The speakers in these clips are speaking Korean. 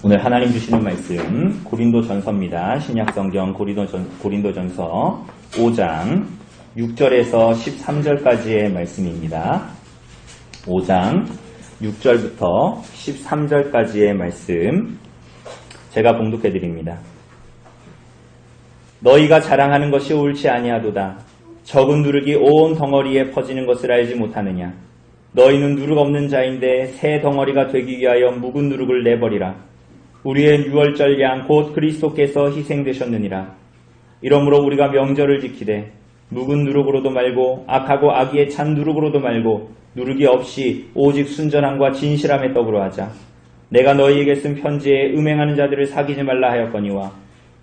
오늘 하나님 주시는 말씀 고린도전서입니다. 신약성경 고린도전서 5장 6절에서 13절까지의 말씀입니다. 5장 6절부터 13절까지의 말씀 제가 봉독해 드립니다. 너희가 자랑하는 것이 옳지 아니하도다. 적은 누룩이 온 덩어리에 퍼지는 것을 알지 못하느냐. 너희는 누룩 없는 자인데 새 덩어리가 되기 위하여 묵은 누룩을 내버리라. 우리의 유월절 양 곧 그리스도께서 희생되셨느니라. 이러므로 우리가 명절을 지키되 묵은 누룩으로도 말고 악하고 악의에 찬 누룩으로도 말고 누룩이 없이 오직 순전함과 진실함의 떡으로 하자. 내가 너희에게 쓴 편지에 음행하는 자들을 사귀지 말라 하였거니와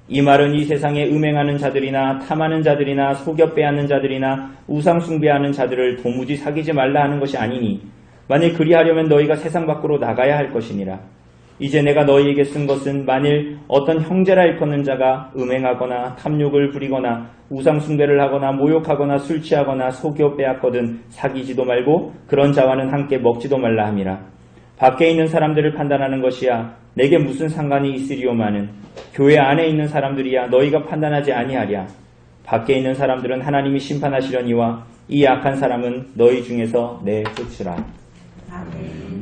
이 말은 이 세상에 음행하는 자들이나 탐하는 자들이나 속여 빼앗는 자들이나 우상 숭배하는 자들을 도무지 사귀지 말라 하는 것이 아니니 만일 그리하려면 너희가 세상 밖으로 나가야 할 것이니라. 이제 내가 너희에게 쓴 것은 만일 어떤 형제라 일컫는 자가 음행하거나 탐욕을 부리거나 우상 숭배를 하거나 모욕하거나 술 취하거나 속여 빼앗거든 사귀지도 말고 그런 자와는 함께 먹지도 말라 함이라. 밖에 있는 사람들을 판단하는 것이야 내게 무슨 상관이 있으리오마는 교회 안에 있는 사람들이야 너희가 판단하지 아니하랴. 밖에 있는 사람들은 하나님이 심판하시려니와 이 악한 사람은 너희 중에서 내쫓으라. 아멘.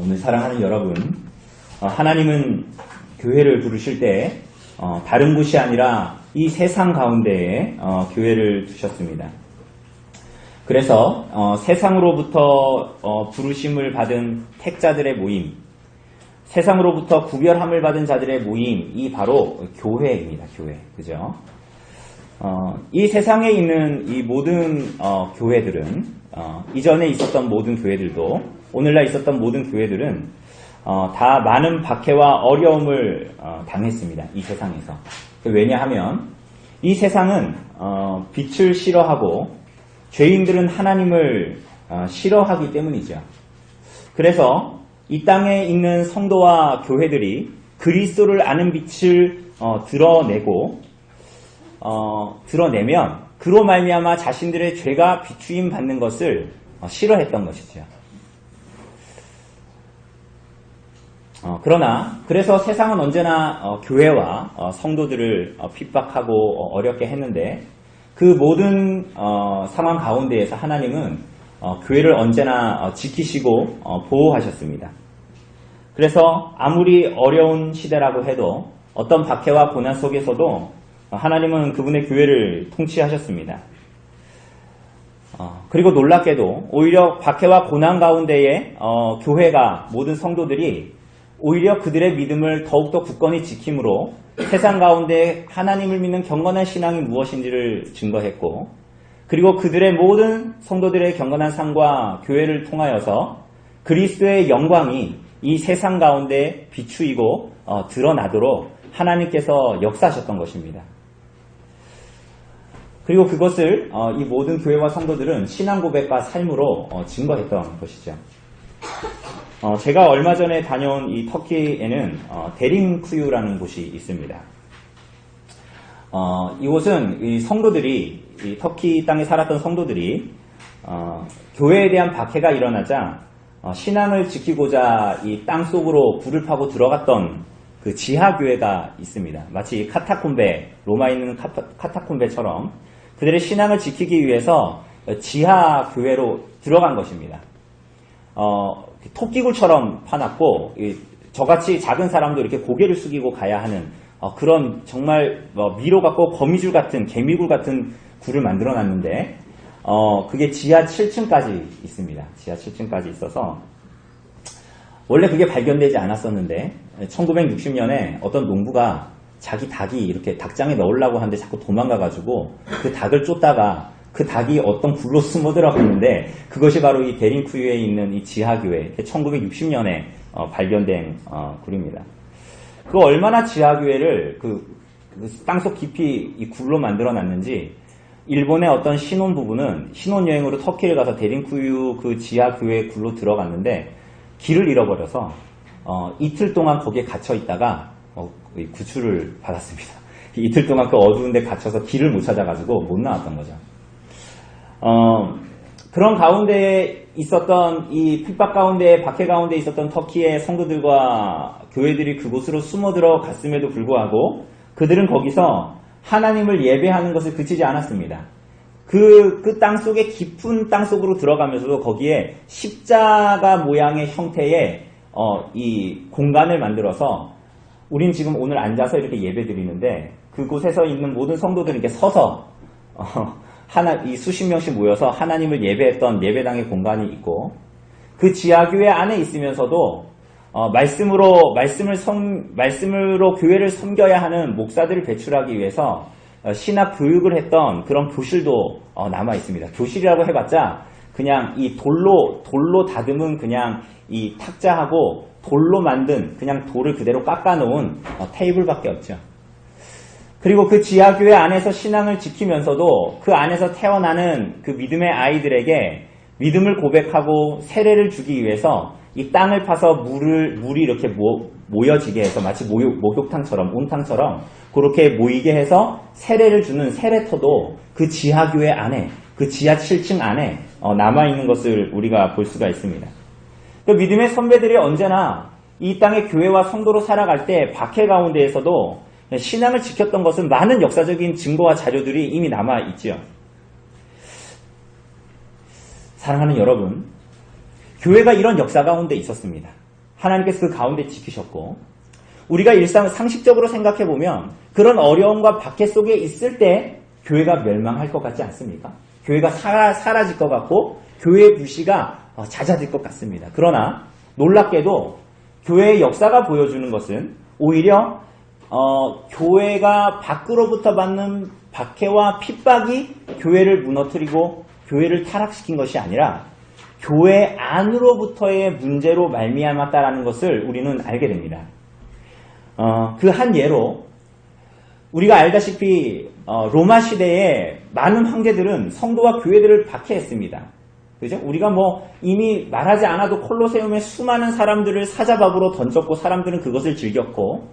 오늘 사랑하는 여러분, 하나님은 교회를 부르실 때 다른 곳이 아니라 이 세상 가운데에 교회를 두셨습니다. 그래서 세상으로부터 부르심을 받은 택자들의 모임, 세상으로부터 구별함을 받은 자들의 모임이 바로 교회입니다. 교회, 그죠? 이 세상에 있는 이 모든 교회들은 이전에 있었던 모든 교회들도 오늘날 있었던 모든 교회들은 다 많은 박해와 어려움을 당했습니다. 이 세상에서. 왜냐하면 이 세상은 빛을 싫어하고 죄인들은 하나님을 싫어하기 때문이죠. 그래서 이 땅에 있는 성도와 교회들이 그리스도를 아는 빛을 드러내면 그로 말미암아 자신들의 죄가 비추임 받는 것을 싫어했던 것이죠. 그래서 세상은 언제나 교회와 성도들을 핍박하고 어렵게 했는데 그 모든 상황 가운데에서 하나님은 교회를 언제나 지키시고 보호하셨습니다. 그래서 아무리 어려운 시대라고 해도 어떤 박해와 고난 속에서도 하나님은 그분의 교회를 통치하셨습니다. 그리고 놀랍게도 오히려 박해와 고난 가운데에 교회가 모든 성도들이 오히려 그들의 믿음을 더욱더 굳건히 지킴으로 세상 가운데 하나님을 믿는 경건한 신앙이 무엇인지를 증거했고 그리고 그들의 모든 성도들의 경건한 삶과 교회를 통하여서 그리스도의 영광이 이 세상 가운데 비추이고 드러나도록 하나님께서 역사하셨던 것입니다. 그리고 그것을 이 모든 교회와 성도들은 신앙 고백과 삶으로 증거했던 것이죠. 제가 얼마 전에 다녀온 이 터키에는 데링쿠유라는 곳이 있습니다. 이곳은 이 성도들이 이 터키 땅에 살았던 성도들이 교회에 대한 박해가 일어나자 신앙을 지키고자 이 땅 속으로 불을 파고 들어갔던 그 지하교회가 있습니다. 마치 카타콤베, 로마에 있는 카타콤베처럼 그들의 신앙을 지키기 위해서 지하교회로 들어간 것입니다. 토끼굴처럼 파놨고 저같이 작은 사람도 이렇게 고개를 숙이고 가야 하는 그런 정말 미로 같고 거미줄 같은 개미굴 같은 굴을 만들어 놨는데 그게 지하 7층까지 있습니다. 지하 7층까지 있어서 원래 그게 발견되지 않았었는데 1960년에 어떤 농부가 자기 닭이 이렇게 닭장에 넣으려고 하는데 자꾸 도망가가지고 그 닭을 쫓다가 그 닭이 어떤 굴로 숨어 들어갔는데 그것이 바로 이 데링쿠유에 있는 이 지하교회 1960년에 발견된 굴입니다. 그 얼마나 지하교회를 그 땅속 깊이 이 굴로 만들어 놨는지 일본의 어떤 신혼부부는 신혼여행으로 터키를 가서 데링쿠유 그 지하교회 굴로 들어갔는데 길을 잃어버려서 이틀 동안 거기에 갇혀 있다가 구출을 받았습니다. 이틀 동안 그 어두운 데 갇혀서 길을 못 찾아가지고 못 나왔던 거죠. 그런 가운데에 있었던 이 핍박 가운데, 박해 가운데 있었던 터키의 성도들과 교회들이 그곳으로 숨어 들어갔음에도 불구하고 그들은 거기서 하나님을 예배하는 것을 그치지 않았습니다. 그 땅 속에 깊은 땅 속으로 들어가면서도 거기에 십자가 모양의 형태의 이 공간을 만들어서 우린 지금 오늘 앉아서 이렇게 예배 드리는데 그곳에서 있는 모든 성도들이 이렇게 서서 이 수십 명씩 모여서 하나님을 예배했던 예배당의 공간이 있고 그 지하교회 안에 있으면서도 말씀으로 교회를 섬겨야 하는 목사들을 배출하기 위해서 신학 교육을 했던 그런 교실도 남아 있습니다. 교실이라고 해봤자 그냥 이 돌로 다듬은 그냥 이 탁자하고 돌로 만든 그냥 돌을 그대로 깎아놓은 테이블밖에 없죠. 그리고 그 지하교회 안에서 신앙을 지키면서도 그 안에서 태어나는 그 믿음의 아이들에게 믿음을 고백하고 세례를 주기 위해서 이 땅을 파서 물이 이렇게 모여지게 해서 마치 목욕탕처럼 온탕처럼 그렇게 모이게 해서 세례를 주는 세례터도 그 지하교회 안에 그 지하 7층 안에 남아있는 것을 우리가 볼 수가 있습니다. 그 믿음의 선배들이 언제나 이 땅의 교회와 성도로 살아갈 때 박해 가운데에서도 신앙을 지켰던 것은 많은 역사적인 증거와 자료들이 이미 남아있지요. 사랑하는 여러분, 교회가 이런 역사 가운데 있었습니다. 하나님께서 그 가운데 지키셨고 우리가 상식적으로 생각해보면 그런 어려움과 박해 속에 있을 때 교회가 멸망할 것 같지 않습니까? 교회가 사라질 것 같고 교회의 불씨가 잦아들 것 같습니다. 그러나 놀랍게도 교회의 역사가 보여주는 것은 오히려 교회가 밖으로부터 받는 박해와 핍박이 교회를 무너뜨리고 교회를 타락시킨 것이 아니라 교회 안으로부터의 문제로 말미암았다라는 것을 우리는 알게 됩니다. 그 한 예로 우리가 알다시피 로마 시대에 많은 황제들은 성도와 교회들을 박해했습니다. 그죠? 우리가 이미 말하지 않아도 콜로세움에 수많은 사람들을 사자밥으로 던졌고 사람들은 그것을 즐겼고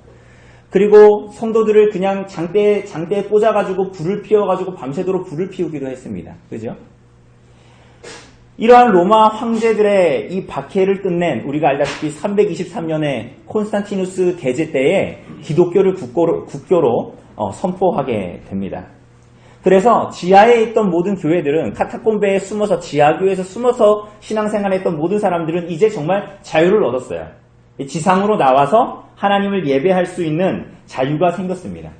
그리고 성도들을 그냥 장대에 꽂아가지고 불을 피워가지고 밤새도록 불을 피우기도 했습니다. 그죠? 이러한 로마 황제들의 이 박해를 끝낸 우리가 알다시피 323년에 콘스탄티누스 대제 때에 기독교를 국교로 선포하게 됩니다. 그래서 지하에 있던 모든 교회들은 카타콤베에 숨어서 지하교회에서 숨어서 신앙생활했던 모든 사람들은 이제 정말 자유를 얻었어요. 지상으로 나와서 하나님을 예배할 수 있는 자유가 생겼습니다.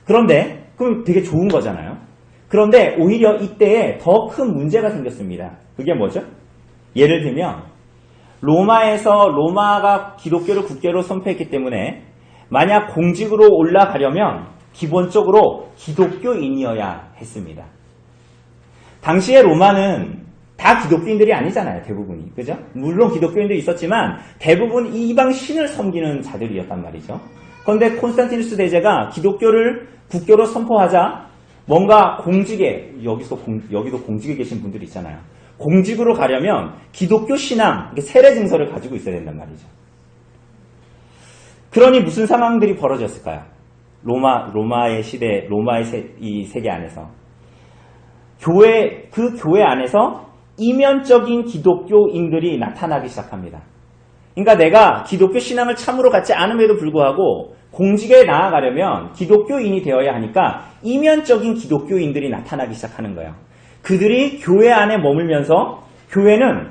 그런데 그럼 되게 좋은 거잖아요. 그런데 오히려 이때에 더 큰 문제가 생겼습니다. 그게 뭐죠? 예를 들면 로마가 기독교를 국교로 선포했기 때문에 만약 공직으로 올라가려면 기본적으로 기독교인이어야 했습니다. 당시에 로마는 다 기독교인들이 아니잖아요. 대부분이. 그죠? 물론 기독교인도 있었지만 대부분 이방 신을 섬기는 자들이었단 말이죠. 그런데 콘스탄티누스 대제가 기독교를 국교로 선포하자 뭔가 공직에 여기도 공직에 계신 분들이 있잖아요. 공직으로 가려면 기독교 신앙, 세례 증서를 가지고 있어야 된단 말이죠. 그러니 무슨 상황들이 벌어졌을까요? 로마의 시대, 이 세계 안에서 그 교회 안에서 이면적인 기독교인들이 나타나기 시작합니다. 그러니까 내가 기독교 신앙을 참으로 갖지 않음에도 불구하고 공직에 나아가려면 기독교인이 되어야 하니까 이면적인 기독교인들이 나타나기 시작하는 거예요. 그들이 교회 안에 머물면서 교회는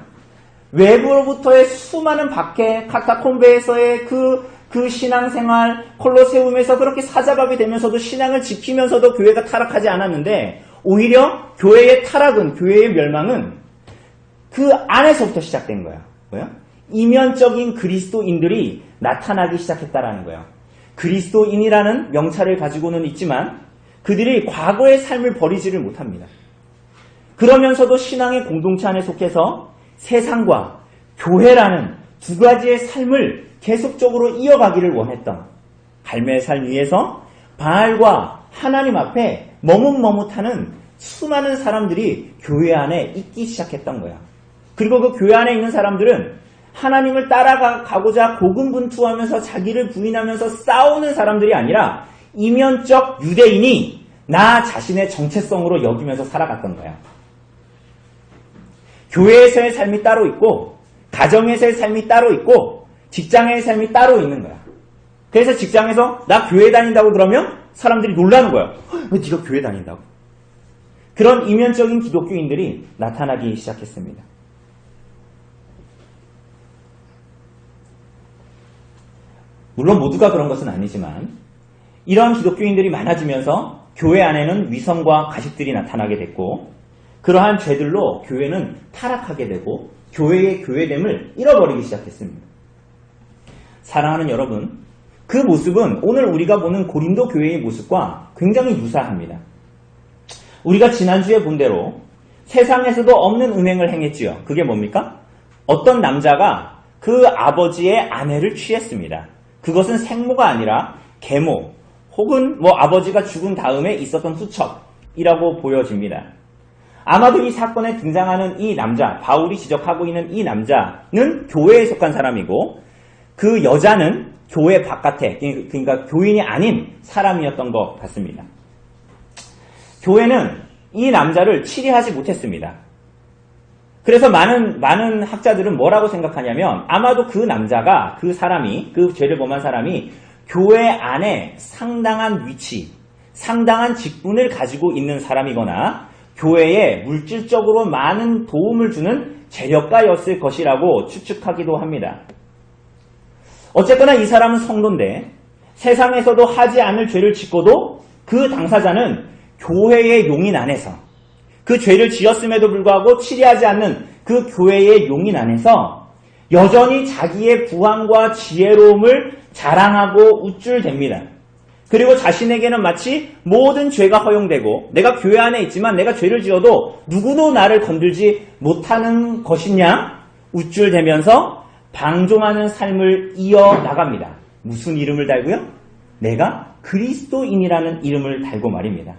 외부로부터의 수많은 박해, 카타콤베에서의 그 신앙생활, 콜로세움에서 그렇게 사자밥이 되면서도 신앙을 지키면서도 교회가 타락하지 않았는데 오히려 교회의 타락은, 교회의 멸망은 그 안에서부터 시작된 거예요. 뭐요? 이면적인 그리스도인들이 나타나기 시작했다라는 거예요. 그리스도인이라는 명찰을 가지고는 있지만 그들이 과거의 삶을 버리지를 못합니다. 그러면서도 신앙의 공동체 안에 속해서 세상과 교회라는 두 가지의 삶을 계속적으로 이어가기를 원했던 갈매의 삶 위에서 바알과 하나님 앞에 머뭇머뭇하는 수많은 사람들이 교회 안에 있기 시작했던 거야. 그리고 그 교회 안에 있는 사람들은 하나님을 따라가고자 고군분투하면서 자기를 부인하면서 싸우는 사람들이 아니라 이면적 유대인이 나 자신의 정체성으로 여기면서 살아갔던 거야. 교회에서의 삶이 따로 있고 가정에서의 삶이 따로 있고 직장의 삶이 따로 있는 거야. 그래서 직장에서 나 교회 다닌다고 그러면 사람들이 놀라는 거야. 왜 네가 교회 다닌다고? 그런 이면적인 기독교인들이 나타나기 시작했습니다. 물론 모두가 그런 것은 아니지만 이런 기독교인들이 많아지면서 교회 안에는 위선과 가식들이 나타나게 됐고 그러한 죄들로 교회는 타락하게 되고 교회의 교회됨을 잃어버리기 시작했습니다. 사랑하는 여러분, 그 모습은 오늘 우리가 보는 고린도 교회의 모습과 굉장히 유사합니다. 우리가 지난주에 본 대로 세상에서도 없는 음행을 행했지요. 그게 뭡니까? 어떤 남자가 그 아버지의 아내를 취했습니다. 그것은 생모가 아니라 계모 혹은 아버지가 죽은 다음에 있었던 후척이라고 보여집니다. 아마도 이 사건에 등장하는 이 남자, 바울이 지적하고 있는 이 남자는 교회에 속한 사람이고 그 여자는 교회 바깥에, 그러니까 교인이 아닌 사람이었던 것 같습니다. 교회는 이 남자를 치리하지 못했습니다. 그래서 많은 학자들은 뭐라고 생각하냐면 아마도 그 남자가, 그 사람이, 그 죄를 범한 사람이 교회 안에 상당한 위치, 상당한 직분을 가지고 있는 사람이거나 교회에 물질적으로 많은 도움을 주는 재력가였을 것이라고 추측하기도 합니다. 어쨌거나 이 사람은 성도인데 세상에서도 하지 않을 죄를 짓고도 그 당사자는 교회의 용인 안에서 그 죄를 지었음에도 불구하고 치리하지 않는 그 교회의 용인 안에서 여전히 자기의 부함과 지혜로움을 자랑하고 우쭐댑니다. 그리고 자신에게는 마치 모든 죄가 허용되고 내가 교회 안에 있지만 내가 죄를 지어도 누구도 나를 건들지 못하는 것이냐 우쭐대면서 방종하는 삶을 이어나갑니다. 무슨 이름을 달고요? 내가 그리스도인이라는 이름을 달고 말입니다.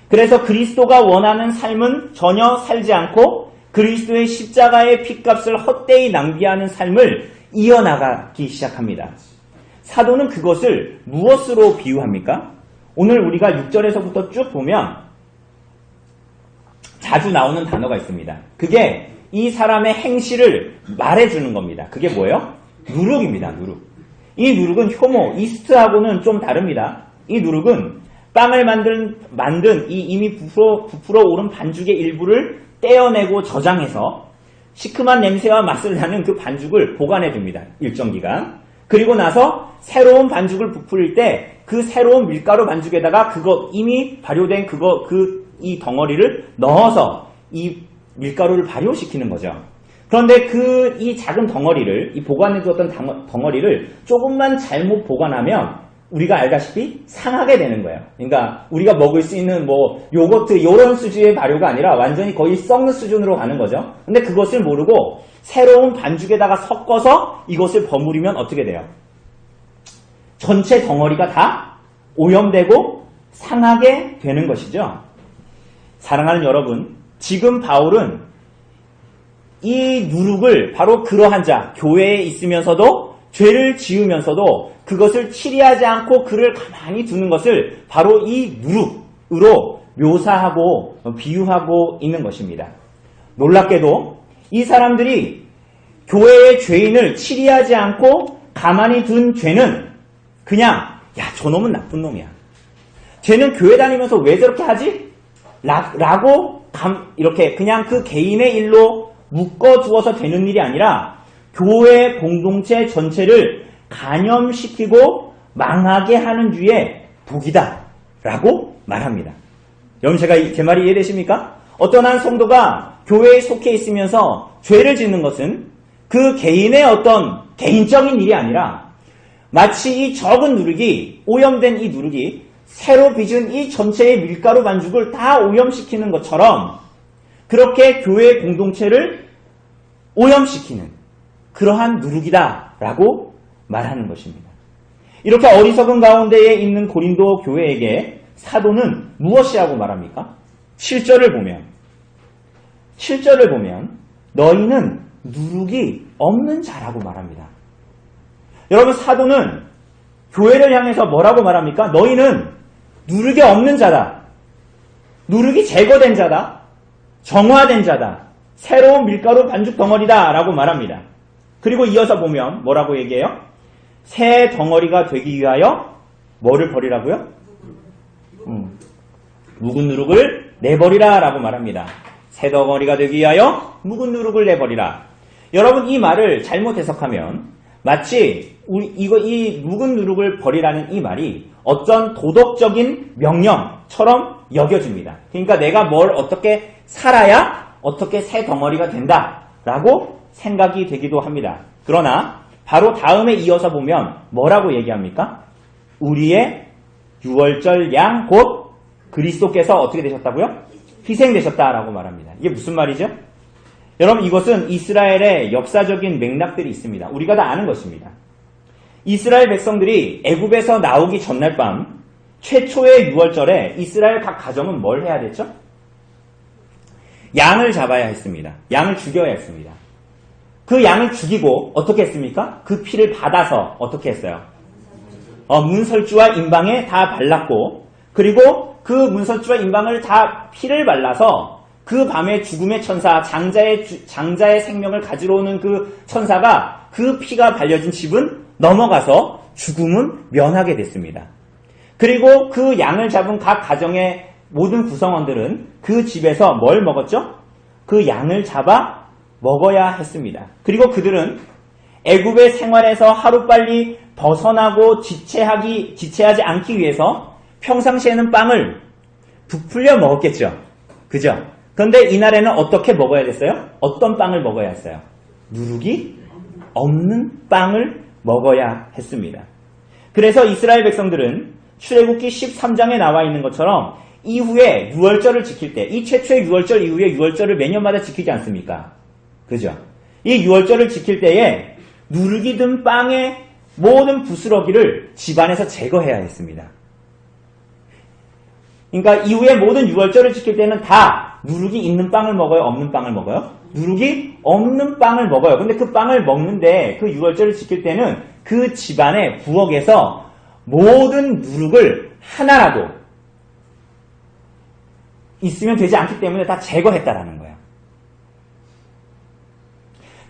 그래서 그리스도가 원하는 삶은 전혀 살지 않고 그리스도의 십자가의 핏값을 헛되이 낭비하는 삶을 이어나가기 시작합니다. 사도는 그것을 무엇으로 비유합니까? 오늘 우리가 6절에서부터 쭉 보면 자주 나오는 단어가 있습니다. 그게 이 사람의 행실을 말해주는 겁니다. 그게 뭐예요? 누룩입니다. 누룩. 이 누룩은 효모, 이스트하고는 좀 다릅니다. 이 누룩은 빵을 만든 이 이미 부풀어 오른 반죽의 일부를 떼어내고 저장해서 시큼한 냄새와 맛을 나는 그 반죽을 보관해둡니다. 일정 기간. 그리고 나서 새로운 반죽을 부풀릴 때 그 새로운 밀가루 반죽에다가 그거 이미 발효된 이 덩어리를 넣어서 이 밀가루를 발효시키는 거죠. 그런데 이 작은 덩어리를, 이 보관해두었던 덩어리를 조금만 잘못 보관하면 우리가 알다시피 상하게 되는 거예요. 그러니까 우리가 먹을 수 있는 요거트 이런 수준의 발효가 아니라 완전히 거의 썩는 수준으로 가는 거죠. 근데 그것을 모르고 새로운 반죽에다가 섞어서 이것을 버무리면 어떻게 돼요? 전체 덩어리가 다 오염되고 상하게 되는 것이죠. 사랑하는 여러분, 지금 바울은 이 누룩을 바로 그러한 자, 교회에 있으면서도 죄를 지으면서도 그것을 치리하지 않고 그를 가만히 두는 것을 바로 이 누룩으로 묘사하고 비유하고 있는 것입니다. 놀랍게도 이 사람들이 교회의 죄인을 치리하지 않고 가만히 둔 죄는 그냥 저놈은 나쁜 놈이야. 쟤는 교회 다니면서 왜 저렇게 하지? 라고 이렇게 그냥 그 개인의 일로 묶어두어서 되는 일이 아니라 교회 공동체 전체를 간염시키고 망하게 하는 주의 복이다 라고 말합니다. 여러분 제 말이 이해되십니까? 어떤 한 성도가 교회에 속해 있으면서 죄를 짓는 것은 그 개인의 어떤 개인적인 일이 아니라 마치 이 적은 누룩이, 오염된 이 누룩이 새로 빚은 이 전체의 밀가루 반죽을 다 오염시키는 것처럼 그렇게 교회 공동체를 오염시키는 그러한 누룩이다라고 말하는 것입니다. 이렇게 어리석은 가운데에 있는 고린도 교회에게 사도는 무엇이라고 말합니까? 7절을 보면 너희는 누룩이 없는 자라고 말합니다. 여러분 사도는 교회를 향해서 뭐라고 말합니까? 너희는 누룩이 없는 자다. 누룩이 제거된 자다. 정화된 자다. 새로운 밀가루 반죽 덩어리다 라고 말합니다. 그리고 이어서 보면 뭐라고 얘기해요? 새 덩어리가 되기 위하여 뭐를 버리라고요? 묵은 누룩을 내버리라 라고 말합니다. 새 덩어리가 되기 위하여 묵은 누룩을 내버리라. 여러분, 이 말을 잘못 해석하면 마치 이 묵은 누룩을 버리라는 이 말이 어떤 도덕적인 명령처럼 여겨집니다. 그러니까 내가 뭘 어떻게 살아야 어떻게 새 덩어리가 된다라고 생각이 되기도 합니다. 그러나 바로 다음에 이어서 보면 뭐라고 얘기합니까? 우리의 유월절 양 곧 그리스도께서 어떻게 되셨다고요? 희생되셨다라고 말합니다. 이게 무슨 말이죠? 여러분, 이것은 이스라엘의 역사적인 맥락들이 있습니다. 우리가 다 아는 것입니다. 이스라엘 백성들이 애굽에서 나오기 전날 밤 최초의 유월절에 이스라엘 각 가정은 뭘 해야 됐죠? 양을 잡아야 했습니다. 양을 죽여야 했습니다. 그 양을 죽이고 어떻게 했습니까? 그 피를 받아서 어떻게 했어요? 문설주와 인방에 다 발랐고, 그리고 그 문설주와 인방을 다 피를 발라서 그 밤에 죽음의 천사, 장자의 생명을 가지러 오는 그 천사가 그 피가 발려진 집은 넘어가서 죽음은 면하게 됐습니다. 그리고 그 양을 잡은 각 가정의 모든 구성원들은 그 집에서 뭘 먹었죠? 그 양을 잡아 먹어야 했습니다. 그리고 그들은 애굽의 생활에서 하루빨리 벗어나고 지체하지 않기 위해서 평상시에는 빵을 부풀려 먹었겠죠. 그죠? 그런데 이날에는 어떻게 먹어야 됐어요? 어떤 빵을 먹어야 했어요? 누룩이 없는 빵을 먹어야 했습니다. 그래서 이스라엘 백성들은 출애굽기 13장에 나와 있는 것처럼 이후에 유월절을 지킬 때, 이 최초의 유월절 이후에 유월절을 매년마다 지키지 않습니까? 그죠? 이 유월절을 지킬 때에 누룩이 든 빵의 모든 부스러기를 집안에서 제거해야 했습니다. 그러니까 이후에 모든 유월절을 지킬 때는 다 누룩이 있는 빵을 먹어요? 없는 빵을 먹어요? 누룩이 없는 빵을 먹어요. 근데 그 빵을 먹는데 그 유월절을 지킬 때는 그 집안의 부엌에서 모든 누룩을 하나라도 있으면 되지 않기 때문에 다 제거했다라는 거예요.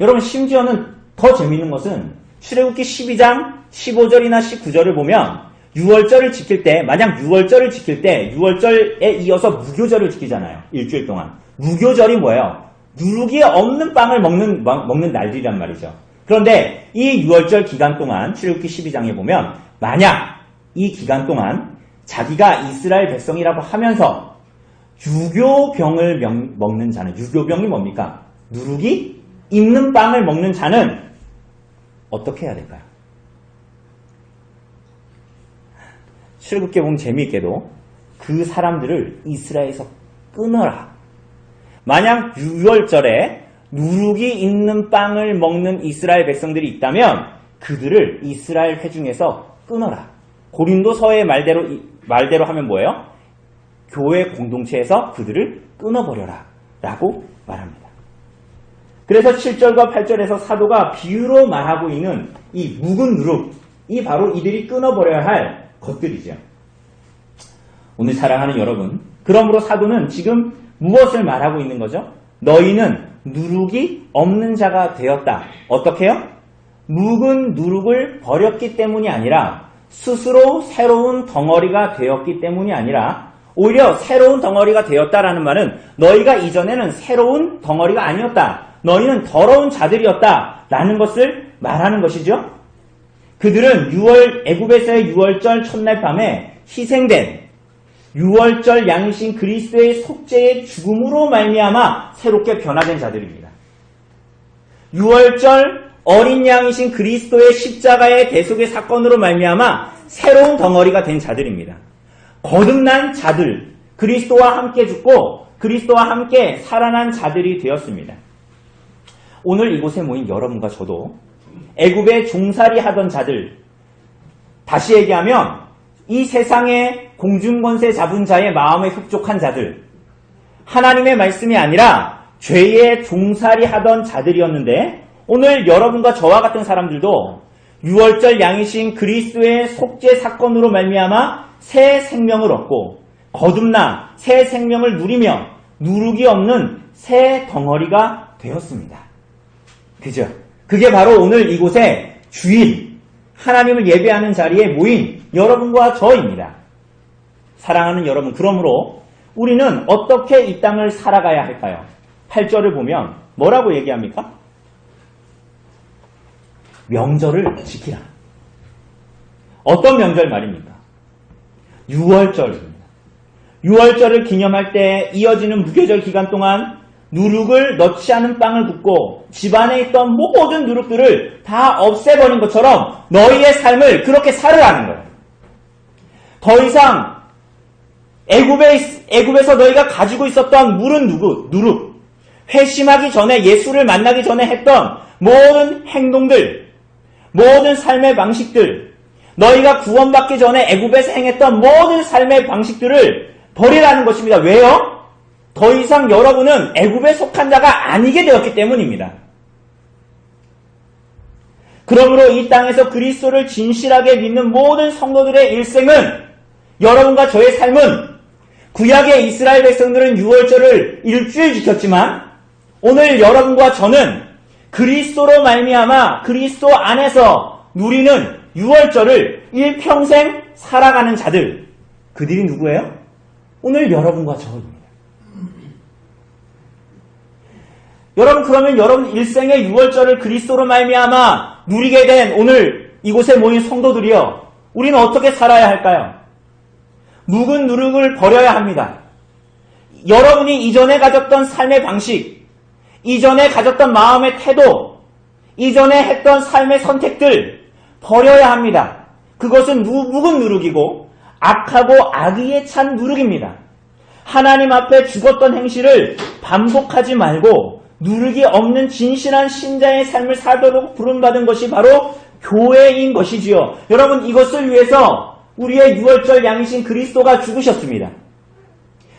여러분, 심지어는 더 재미있는 것은 출애굽기 12장 15절이나 19절을 보면 유월절을 지킬 때, 만약 유월절을 지킬 때 유월절에 이어서 무교절을 지키잖아요. 일주일 동안. 무교절이 뭐예요? 누룩이 없는 빵을 먹는 날들이란 말이죠. 그런데 이 유월절 기간 동안 출애굽기 12장에 보면 만약 이 기간 동안 자기가 이스라엘 백성이라고 하면서 유교병을 먹는 자는, 유교병이 뭡니까? 누룩이 있는 빵을 먹는 자는 어떻게 해야 될까요? 출애굽기에 보면 재미있게도 그 사람들을 이스라엘에서 끊어라. 만약 유월절에 누룩이 있는 빵을 먹는 이스라엘 백성들이 있다면 그들을 이스라엘 회중에서 끊어라. 고린도서의 말대로 하면 뭐예요? 교회 공동체에서 그들을 끊어버려라 라고 말합니다. 그래서 7절과 8절에서 사도가 비유로 말하고 있는 이 묵은 누룩, 이 바로 이들이 끊어버려야 할 것들이죠. 오늘 사랑하는 여러분, 그러므로 사도는 지금 무엇을 말하고 있는 거죠? 너희는 누룩이 없는 자가 되었다. 어떻게 해요? 묵은 누룩을 버렸기 때문이 아니라 스스로 새로운 덩어리가 되었기 때문이 아니라 오히려 새로운 덩어리가 되었다라는 말은 너희가 이전에는 새로운 덩어리가 아니었다. 너희는 더러운 자들이었다라는 것을 말하는 것이죠. 그들은 애굽에서의 유월절 첫날 밤에 희생된 유월절 양이신 그리스도의 속죄의 죽음으로 말미암아 새롭게 변화된 자들입니다. 유월절 어린 양이신 그리스도의 십자가의 대속의 사건으로 말미암아 새로운 덩어리가 된 자들입니다. 거듭난 자들, 그리스도와 함께 죽고 그리스도와 함께 살아난 자들이 되었습니다. 오늘 이곳에 모인 여러분과 저도 애굽에 종살이 하던 자들, 다시 얘기하면 이 세상의 공중권세 잡은 자의 마음에 흡족한 자들, 하나님의 말씀이 아니라 죄의 종살이 하던 자들이었는데 오늘 여러분과 저와 같은 사람들도 유월절 양이신 그리스도의 속죄 사건으로 말미암아 새 생명을 얻고 거듭나 새 생명을 누리며 누룩이 없는 새 덩어리가 되었습니다. 그죠? 그게 바로 오늘 이곳에 주일, 하나님을 예배하는 자리에 모인 여러분과 저입니다. 사랑하는 여러분, 그러므로 우리는 어떻게 이 땅을 살아가야 할까요? 8절을 보면 뭐라고 얘기합니까? 명절을 지키라. 어떤 명절 말입니까? 6월절입니다. 6월절을 기념할 때 이어지는 무교절 기간 동안 누룩을 넣지 않은 빵을 굽고 집안에 있던 모든 누룩들을 다 없애버린 것처럼 너희의 삶을 그렇게 살으라는 거예요. 더 이상 애굽에서 너희가 가지고 있었던 물은 누룩, 회심하기 전에 예수를 만나기 전에 했던 모든 행동들, 모든 삶의 방식들, 너희가 구원받기 전에 애굽에서 행했던 모든 삶의 방식들을 버리라는 것입니다. 왜요? 더 이상 여러분은 애굽에 속한 자가 아니게 되었기 때문입니다. 그러므로 이 땅에서 그리스도를 진실하게 믿는 모든 성도들의 일생은, 여러분과 저의 삶은, 구약의 이스라엘 백성들은 6월절을 일주일 지켰지만 오늘 여러분과 저는 그리스도로 말미암아 그리스도 안에서 누리는 6월절을 일평생 살아가는 자들, 그들이 누구예요? 오늘 여러분과 저입니다. 여러분, 그러면 여러분 일생의 6월절을 그리스도로 말미암아 누리게 된 오늘 이곳에 모인 성도들이요, 우리는 어떻게 살아야 할까요? 묵은 누룩을 버려야 합니다. 여러분이 이전에 가졌던 삶의 방식, 이전에 가졌던 마음의 태도, 이전에 했던 삶의 선택들 버려야 합니다. 그것은 묵은 누룩이고 악하고 악의에 찬 누룩입니다. 하나님 앞에 죽었던 행실을 반복하지 말고 누룩이 없는 진실한 신자의 삶을 살도록 부름받은 것이 바로 교회인 것이지요. 여러분, 이것을 위해서 우리의 6월절 양이신 그리스도가 죽으셨습니다.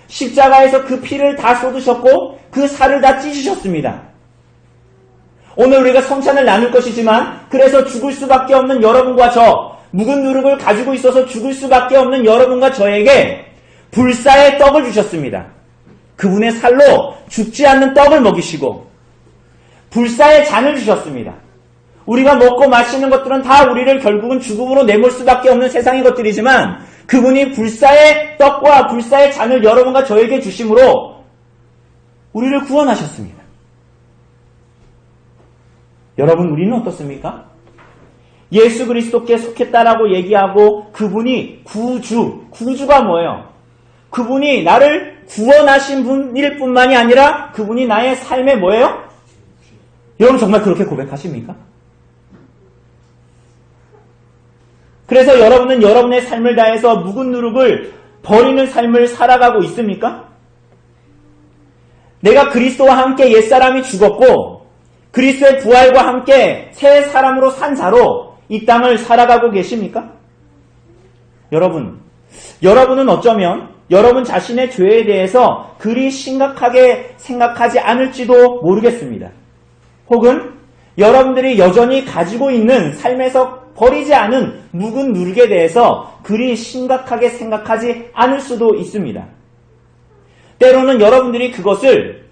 십자가에서 그 피를 다 쏟으셨고 그 살을 다 찢으셨습니다. 오늘 우리가 성찬을 나눌 것이지만, 그래서 죽을 수밖에 없는 여러분과 저, 묵은 누룩을 가지고 있어서 죽을 수밖에 없는 여러분과 저에게 불사의 떡을 주셨습니다. 그분의 살로 죽지 않는 떡을 먹이시고 불사의 잔을 주셨습니다. 우리가 먹고 마시는 것들은 다 우리를 결국은 죽음으로 내몰 수밖에 없는 세상의 것들이지만, 그분이 불사의 떡과 불사의 잔을 여러분과 저에게 주심으로 우리를 구원하셨습니다. 여러분, 우리는 어떻습니까? 예수 그리스도께 속했다라고 얘기하고 그분이 구주가 뭐예요? 그분이 나를 구원하신 분일 뿐만이 아니라 그분이 나의 삶의 뭐예요? 여러분, 정말 그렇게 고백하십니까? 그래서 여러분은 여러분의 삶을 다해서 묵은 누룩을 버리는 삶을 살아가고 있습니까? 내가 그리스도와 함께 옛사람이 죽었고 그리스도의 부활과 함께 새 사람으로 산 자로 이 땅을 살아가고 계십니까? 여러분은 어쩌면 여러분 자신의 죄에 대해서 그리 심각하게 생각하지 않을지도 모르겠습니다. 혹은 여러분들이 여전히 가지고 있는 삶에서 버리지 않은 묵은 누룩에 대해서 그리 심각하게 생각하지 않을 수도 있습니다. 때로는 여러분들이 그것을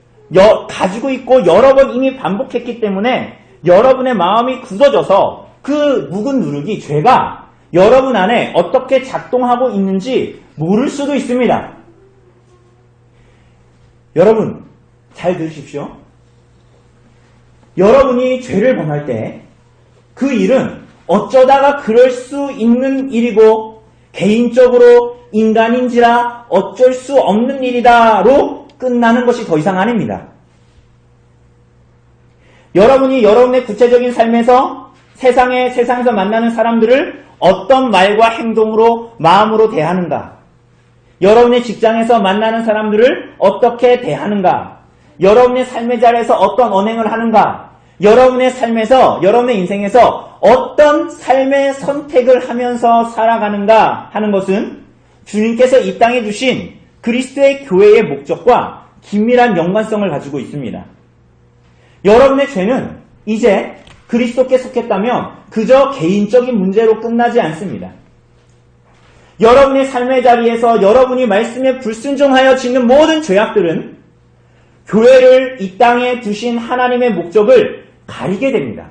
가지고 있고 여러 번 이미 반복했기 때문에 여러분의 마음이 굳어져서 그 묵은 누룩이, 죄가 여러분 안에 어떻게 작동하고 있는지 모를 수도 있습니다. 여러분, 잘 들으십시오. 여러분이 죄를 범할 때 그 일은 어쩌다가 그럴 수 있는 일이고 개인적으로 인간인지라 어쩔 수 없는 일이다로 끝나는 것이 더 이상 아닙니다. 여러분이 여러분의 구체적인 삶에서 세상에서 만나는 사람들을 어떤 말과 행동으로, 마음으로 대하는가, 여러분의 직장에서 만나는 사람들을 어떻게 대하는가, 여러분의 삶의 자리에서 어떤 언행을 하는가, 여러분의 삶에서, 여러분의 인생에서 어떤 삶의 선택을 하면서 살아가는가 하는 것은 주님께서 이 땅에 주신 그리스도의 교회의 목적과 긴밀한 연관성을 가지고 있습니다. 여러분의 죄는 이제 그리스도께 속했다면 그저 개인적인 문제로 끝나지 않습니다. 여러분의 삶의 자리에서 여러분이 말씀에 불순종하여 짓는 모든 죄악들은 교회를 이 땅에 두신 하나님의 목적을 가리게 됩니다.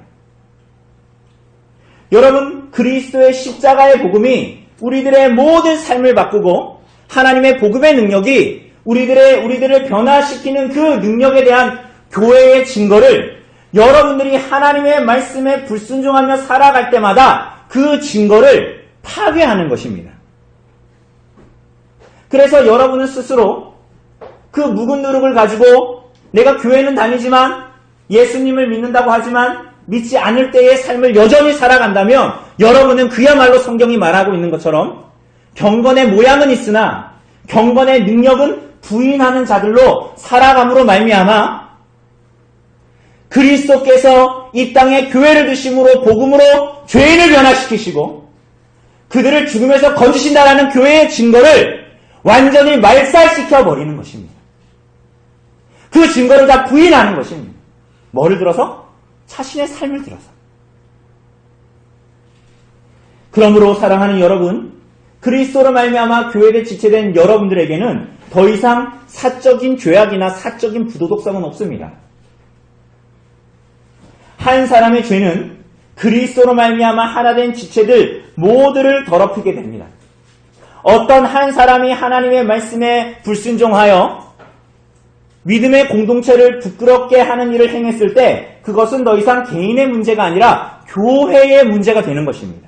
여러분, 그리스도의 십자가의 복음이 우리들의 모든 삶을 바꾸고 하나님의 복음의 능력이 우리들을 변화시키는 그 능력에 대한 교회의 증거를 여러분들이 하나님의 말씀에 불순종하며 살아갈 때마다 그 증거를 파괴하는 것입니다. 그래서 여러분은 스스로 그 묵은 누룩을 가지고 내가 교회는 다니지만 예수님을 믿는다고 하지만 믿지 않을 때의 삶을 여전히 살아간다면 여러분은 그야말로 성경이 말하고 있는 것처럼 경건의 모양은 있으나 경건의 능력은 부인하는 자들로 살아감으로 말미암아 그리스도께서 이 땅에 교회를 두심으로 복음으로 죄인을 변화시키시고 그들을 죽음에서 건지신다라는 교회의 증거를 완전히 말살시켜 버리는 것입니다. 그 증거를 다 부인하는 것입니다. 뭐를 들어서? 자신의 삶을 들어서. 그러므로 사랑하는 여러분, 그리스도로 말미암아 교회에 지체된 여러분들에게는 더 이상 사적인 죄악이나 사적인 부도덕성은 없습니다. 한 사람의 죄는 그리스도로 말미암아 하나된 지체들 모두를 더럽히게 됩니다. 어떤 한 사람이 하나님의 말씀에 불순종하여 믿음의 공동체를 부끄럽게 하는 일을 행했을 때 그것은 더 이상 개인의 문제가 아니라 교회의 문제가 되는 것입니다.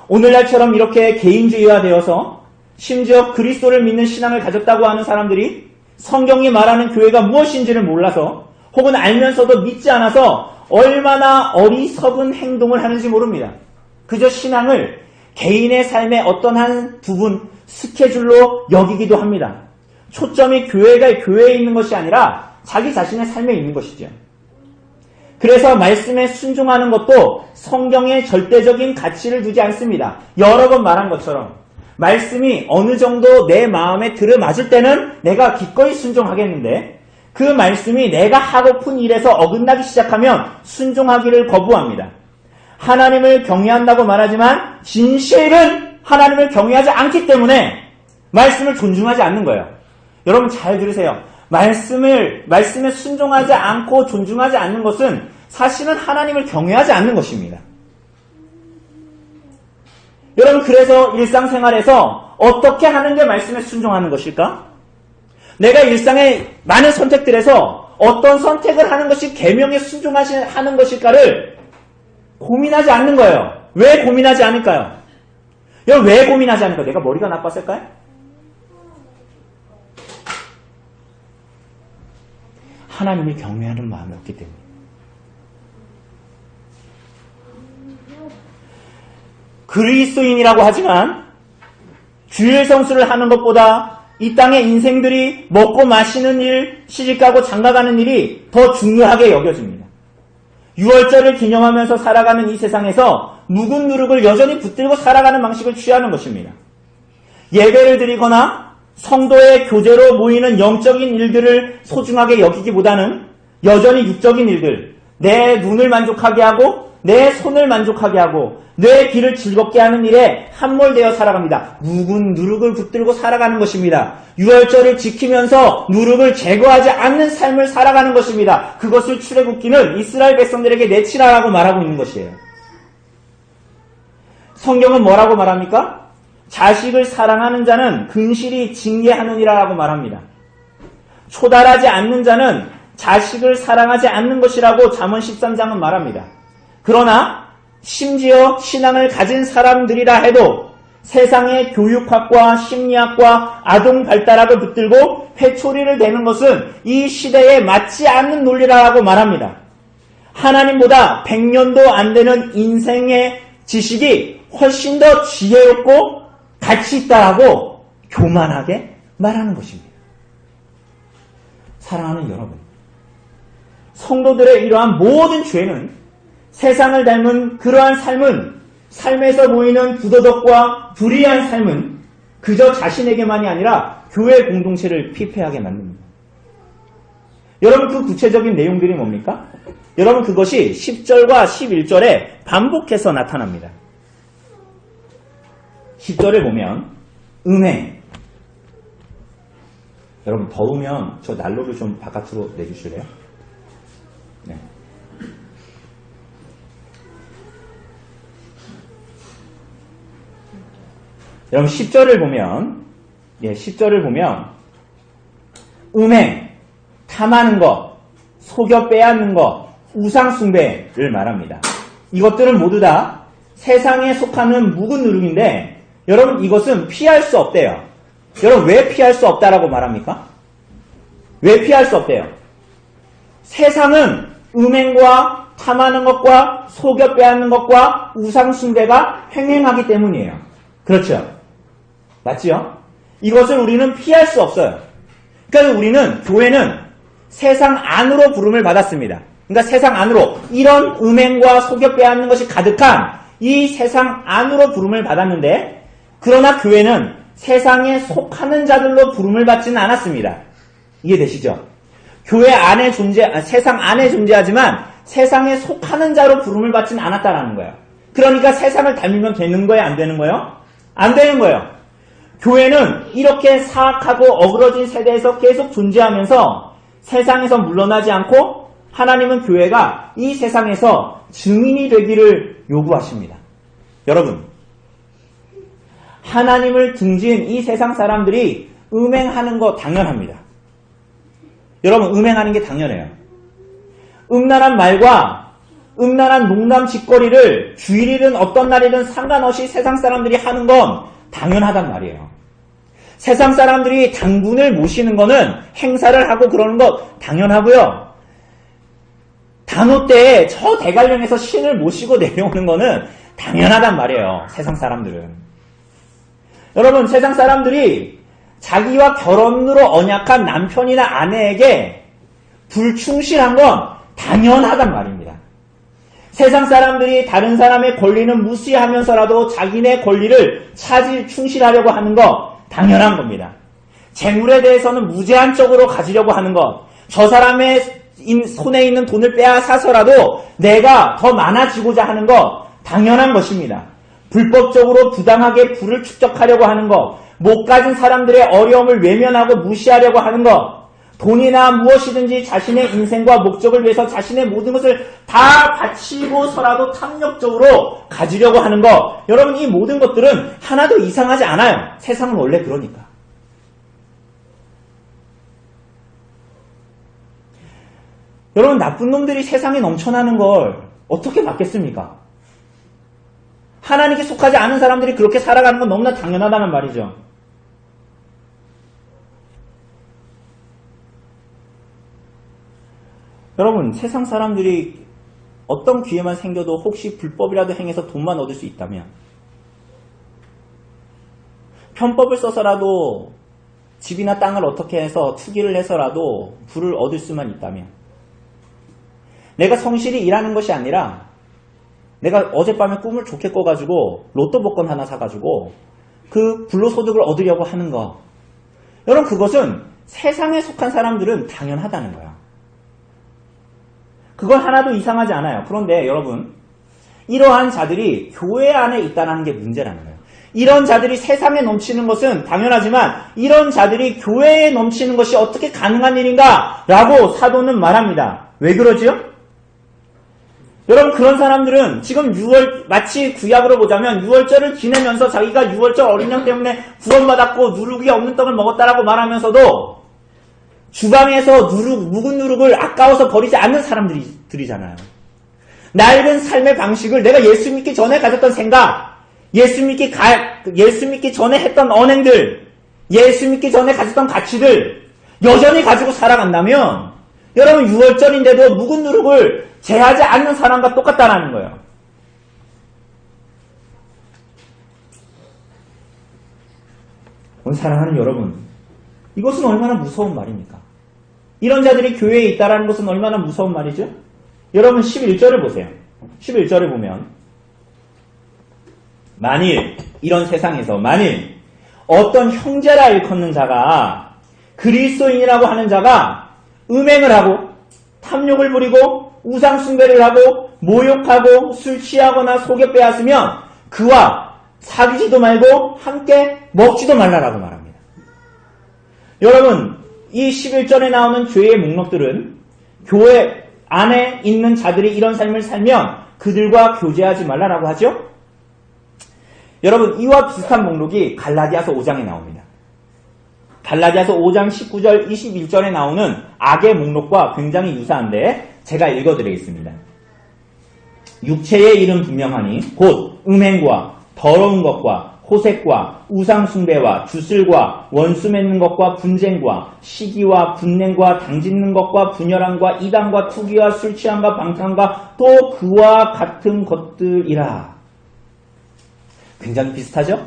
오늘날처럼 이렇게 개인주의화되어서 심지어 그리스도를 믿는 신앙을 가졌다고 하는 사람들이 성경이 말하는 교회가 무엇인지를 몰라서 혹은 알면서도 믿지 않아서 얼마나 어리석은 행동을 하는지 모릅니다. 그저 신앙을 개인의 삶의 어떤 한 부분, 스케줄로 여기기도 합니다. 초점이 교회에 있는 것이 아니라 자기 자신의 삶에 있는 것이죠. 그래서 말씀에 순종하는 것도 성경에 절대적인 가치를 두지 않습니다. 여러 번 말한 것처럼 말씀이 어느 정도 내 마음에 들어맞을 때는 내가 기꺼이 순종하겠는데 그 말씀이 내가 하고픈 일에서 어긋나기 시작하면 순종하기를 거부합니다. 하나님을 경외한다고 말하지만 진실은 하나님을 경외하지 않기 때문에 말씀을 존중하지 않는 거예요. 여러분 잘 들으세요. 말씀에 순종하지 않고 존중하지 않는 것은 사실은 하나님을 경외하지 않는 것입니다. 여러분 그래서 일상생활에서 어떻게 하는 게 말씀에 순종하는 것일까? 내가 일상의 많은 선택들에서 어떤 선택을 하는 것이 계명에 순종하는 것일까를 고민하지 않는 거예요. 왜 고민하지 않을까요? 여러분 왜 고민하지 않을까요? 내가 머리가 나빴을까요? 하나님을 경외하는 마음이 없기 때문에. 그리스도인이라고 하지만 주일 성수를 하는 것보다 이 땅의 인생들이 먹고 마시는 일, 시집가고 장가가는 일이 더 중요하게 여겨집니다. 유월절을 기념하면서 살아가는 이 세상에서 묵은 누룩을 여전히 붙들고 살아가는 방식을 취하는 것입니다. 예배를 드리거나 성도의 교제로 모이는 영적인 일들을 소중하게 여기기보다는 여전히 육적인 일들, 내 눈을 만족하게 하고 내 손을 만족하게 하고 내 귀를 즐겁게 하는 일에 함몰되어 살아갑니다. 묵은 누룩을 붙들고 살아가는 것입니다. 유월절을 지키면서 누룩을 제거하지 않는 삶을 살아가는 것입니다. 그것을 출애굽기는 이스라엘 백성들에게 내치라라고 말하고 있는 것이에요. 성경은 뭐라고 말합니까? 자식을 사랑하는 자는 근실이 징계하느니라라고 말합니다. 초달하지 않는 자는 자식을 사랑하지 않는 것이라고 잠언 13장은 말합니다. 그러나 심지어 신앙을 가진 사람들이라 해도 세상의 교육학과 심리학과 아동 발달학을 붙들고 회초리를 대는 것은 이 시대에 맞지 않는 논리라고 말합니다. 하나님보다 100년도 안 되는 인생의 지식이 훨씬 더 지혜롭고 가치 있다라고 교만하게 말하는 것입니다. 사랑하는 여러분, 성도들의 이러한 모든 죄는 세상을 닮은 그러한 삶에서 보이는 부도덕과 불의한 삶은 그저 자신에게만이 아니라 교회 공동체를 피폐하게 만듭니다. 여러분 그 구체적인 내용들이 뭡니까? 여러분 그것이 10절과 11절에 반복해서 나타납니다. 10절을 보면 음행, 여러분 더우면 저 난로를 좀 바깥으로 내주실래요? 네. 여러분 10절을 보면 10절을 보면 음행, 탐하는 것, 속여 빼앗는 것, 우상숭배를 말합니다. 이것들은 모두 다 세상에 속하는 묵은 누룩인데 여러분 이것은 피할 수 없대요. 여러분 왜 피할 수 없다라고 말합니까? 왜 피할 수 없대요? 세상은 음행과 탐하는 것과 속여 빼앗는 것과 우상숭배가 횡행하기 때문이에요. 그렇죠? 맞지요? 이것을 우리는 피할 수 없어요. 그러니까 우리는 교회는 세상 안으로 부름을 받았습니다. 그러니까 세상 안으로 이런 음행과 속여 빼앗는 것이 가득한 이 세상 안으로 부름을 받았는데 그러나 교회는 세상에 속하는 자들로 부름을 받지는 않았습니다. 이해되시죠? 교회 안에 세상 안에 존재하지만 세상에 속하는 자로 부름을 받지는 않았다라는 거예요. 그러니까 세상을 닮으면 되는 거예요? 안 되는 거예요? 안 되는 거예요. 교회는 이렇게 사악하고 어그러진 세대에서 계속 존재하면서 세상에서 물러나지 않고 하나님은 교회가 이 세상에서 증인이 되기를 요구하십니다. 여러분, 하나님을 등진 이 세상 사람들이 음행하는 거 당연합니다. 여러분, 음행하는 게 당연해요. 음란한 말과 음란한 농담 짓거리를 주일이든 어떤 날이든 상관없이 세상 사람들이 하는 건 당연하단 말이에요. 세상 사람들이 당군을 모시는 거는 행사를 하고 그러는 것 당연하고요. 단오 때에 저 대관령에서 신을 모시고 내려오는 거는 당연하단 말이에요. 세상 사람들은. 여러분, 세상 사람들이 자기와 결혼으로 언약한 남편이나 아내에게 불충실한 건 당연하단 말입니다. 세상 사람들이 다른 사람의 권리는 무시하면서라도 자기네 권리를 충실하려고 하는 거 당연한 겁니다. 재물에 대해서는 무제한적으로 가지려고 하는 것, 저 사람의 손에 있는 돈을 빼앗아서라도 내가 더 많아지고자 하는 것 당연한 것입니다. 불법적으로 부당하게 부를 축적하려고 하는 것, 못 가진 사람들의 어려움을 외면하고 무시하려고 하는 것, 돈이나 무엇이든지 자신의 인생과 목적을 위해서 자신의 모든 것을 다 바치고서라도 탐욕적으로 가지려고 하는 것, 여러분 이 모든 것들은 하나도 이상하지 않아요. 세상은 원래 그러니까. 여러분, 나쁜 놈들이 세상에 넘쳐나는 걸 어떻게 막겠습니까? 하나님께 속하지 않은 사람들이 그렇게 살아가는 건 너무나 당연하다는 말이죠. 여러분, 세상 사람들이 어떤 기회만 생겨도 혹시 불법이라도 행해서 돈만 얻을 수 있다면, 편법을 써서라도 집이나 땅을 어떻게 해서 투기를 해서라도 부를 얻을 수만 있다면, 내가 성실히 일하는 것이 아니라 내가 어젯밤에 꿈을 좋게 꿔가지고 로또 복권 하나 사가지고 그 불로소득을 얻으려고 하는 거, 여러분 그것은 세상에 속한 사람들은 당연하다는 거야. 그건 하나도 이상하지 않아요. 그런데 여러분, 이러한 자들이 교회 안에 있다는 게 문제라는 거예요. 이런 자들이 세상에 넘치는 것은 당연하지만 이런 자들이 교회에 넘치는 것이 어떻게 가능한 일인가? 라고 사도는 말합니다. 왜 그러지요? 여러분, 그런 사람들은 지금 마치 구약으로 보자면 6월절을 지내면서 자기가 6월절 어린 양 때문에 구원받았고 누룩이 없는 떡을 먹었다라고 말하면서도 주방에서 묵은 누룩을 아까워서 버리지 않는 사람들이잖아요. 낡은 삶의 방식을 내가 예수 믿기 전에 가졌던 생각, 예수 믿기 전에 했던 언행들, 예수 믿기 전에 가졌던 가치들 여전히 가지고 살아간다면 여러분 6월절인데도 묵은 누룩을 제하지 않는 사람과 똑같다는 거예요. 오늘 사랑하는 여러분, 이것은 얼마나 무서운 말입니까? 이런 자들이 교회에 있다는 것은 얼마나 무서운 말이죠? 여러분 11절을 보세요. 11절을 보면 만일 이런 세상에서 만일 어떤 형제라 일컫는 자가 그리스도인이라고 하는 자가 음행을 하고 탐욕을 부리고 우상숭배를 하고 모욕하고 술 취하거나 속여 빼앗으면 그와 사귀지도 말고 함께 먹지도 말라라고 말합니다. 여러분, 이 11절에 나오는 죄의 목록들은 교회 안에 있는 자들이 이런 삶을 살면 그들과 교제하지 말라라고 하죠. 여러분, 이와 비슷한 목록이 갈라디아서 5장에 나옵니다. 갈라디아서 5장 19절 21절에 나오는 악의 목록과 굉장히 유사한데 제가 읽어드리겠습니다. 육체의 일은 분명하니 곧 음행과 더러운 것과 호색과 우상숭배와 주술과 원수 맺는 것과 분쟁과 시기와 분냉과 당짓는 것과 분열함과 이단과 투기와 술취함과 방탕과 또 그와 같은 것들이라. 굉장히 비슷하죠?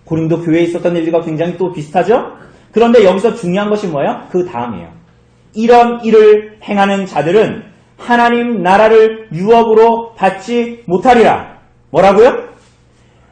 고린도 교회에 있었던 일들과 굉장히 또 비슷하죠? 그런데 여기서 중요한 것이 뭐예요? 그 다음이에요. 이런 일을 행하는 자들은 하나님 나라를 유업으로 받지 못하리라. 뭐라고요?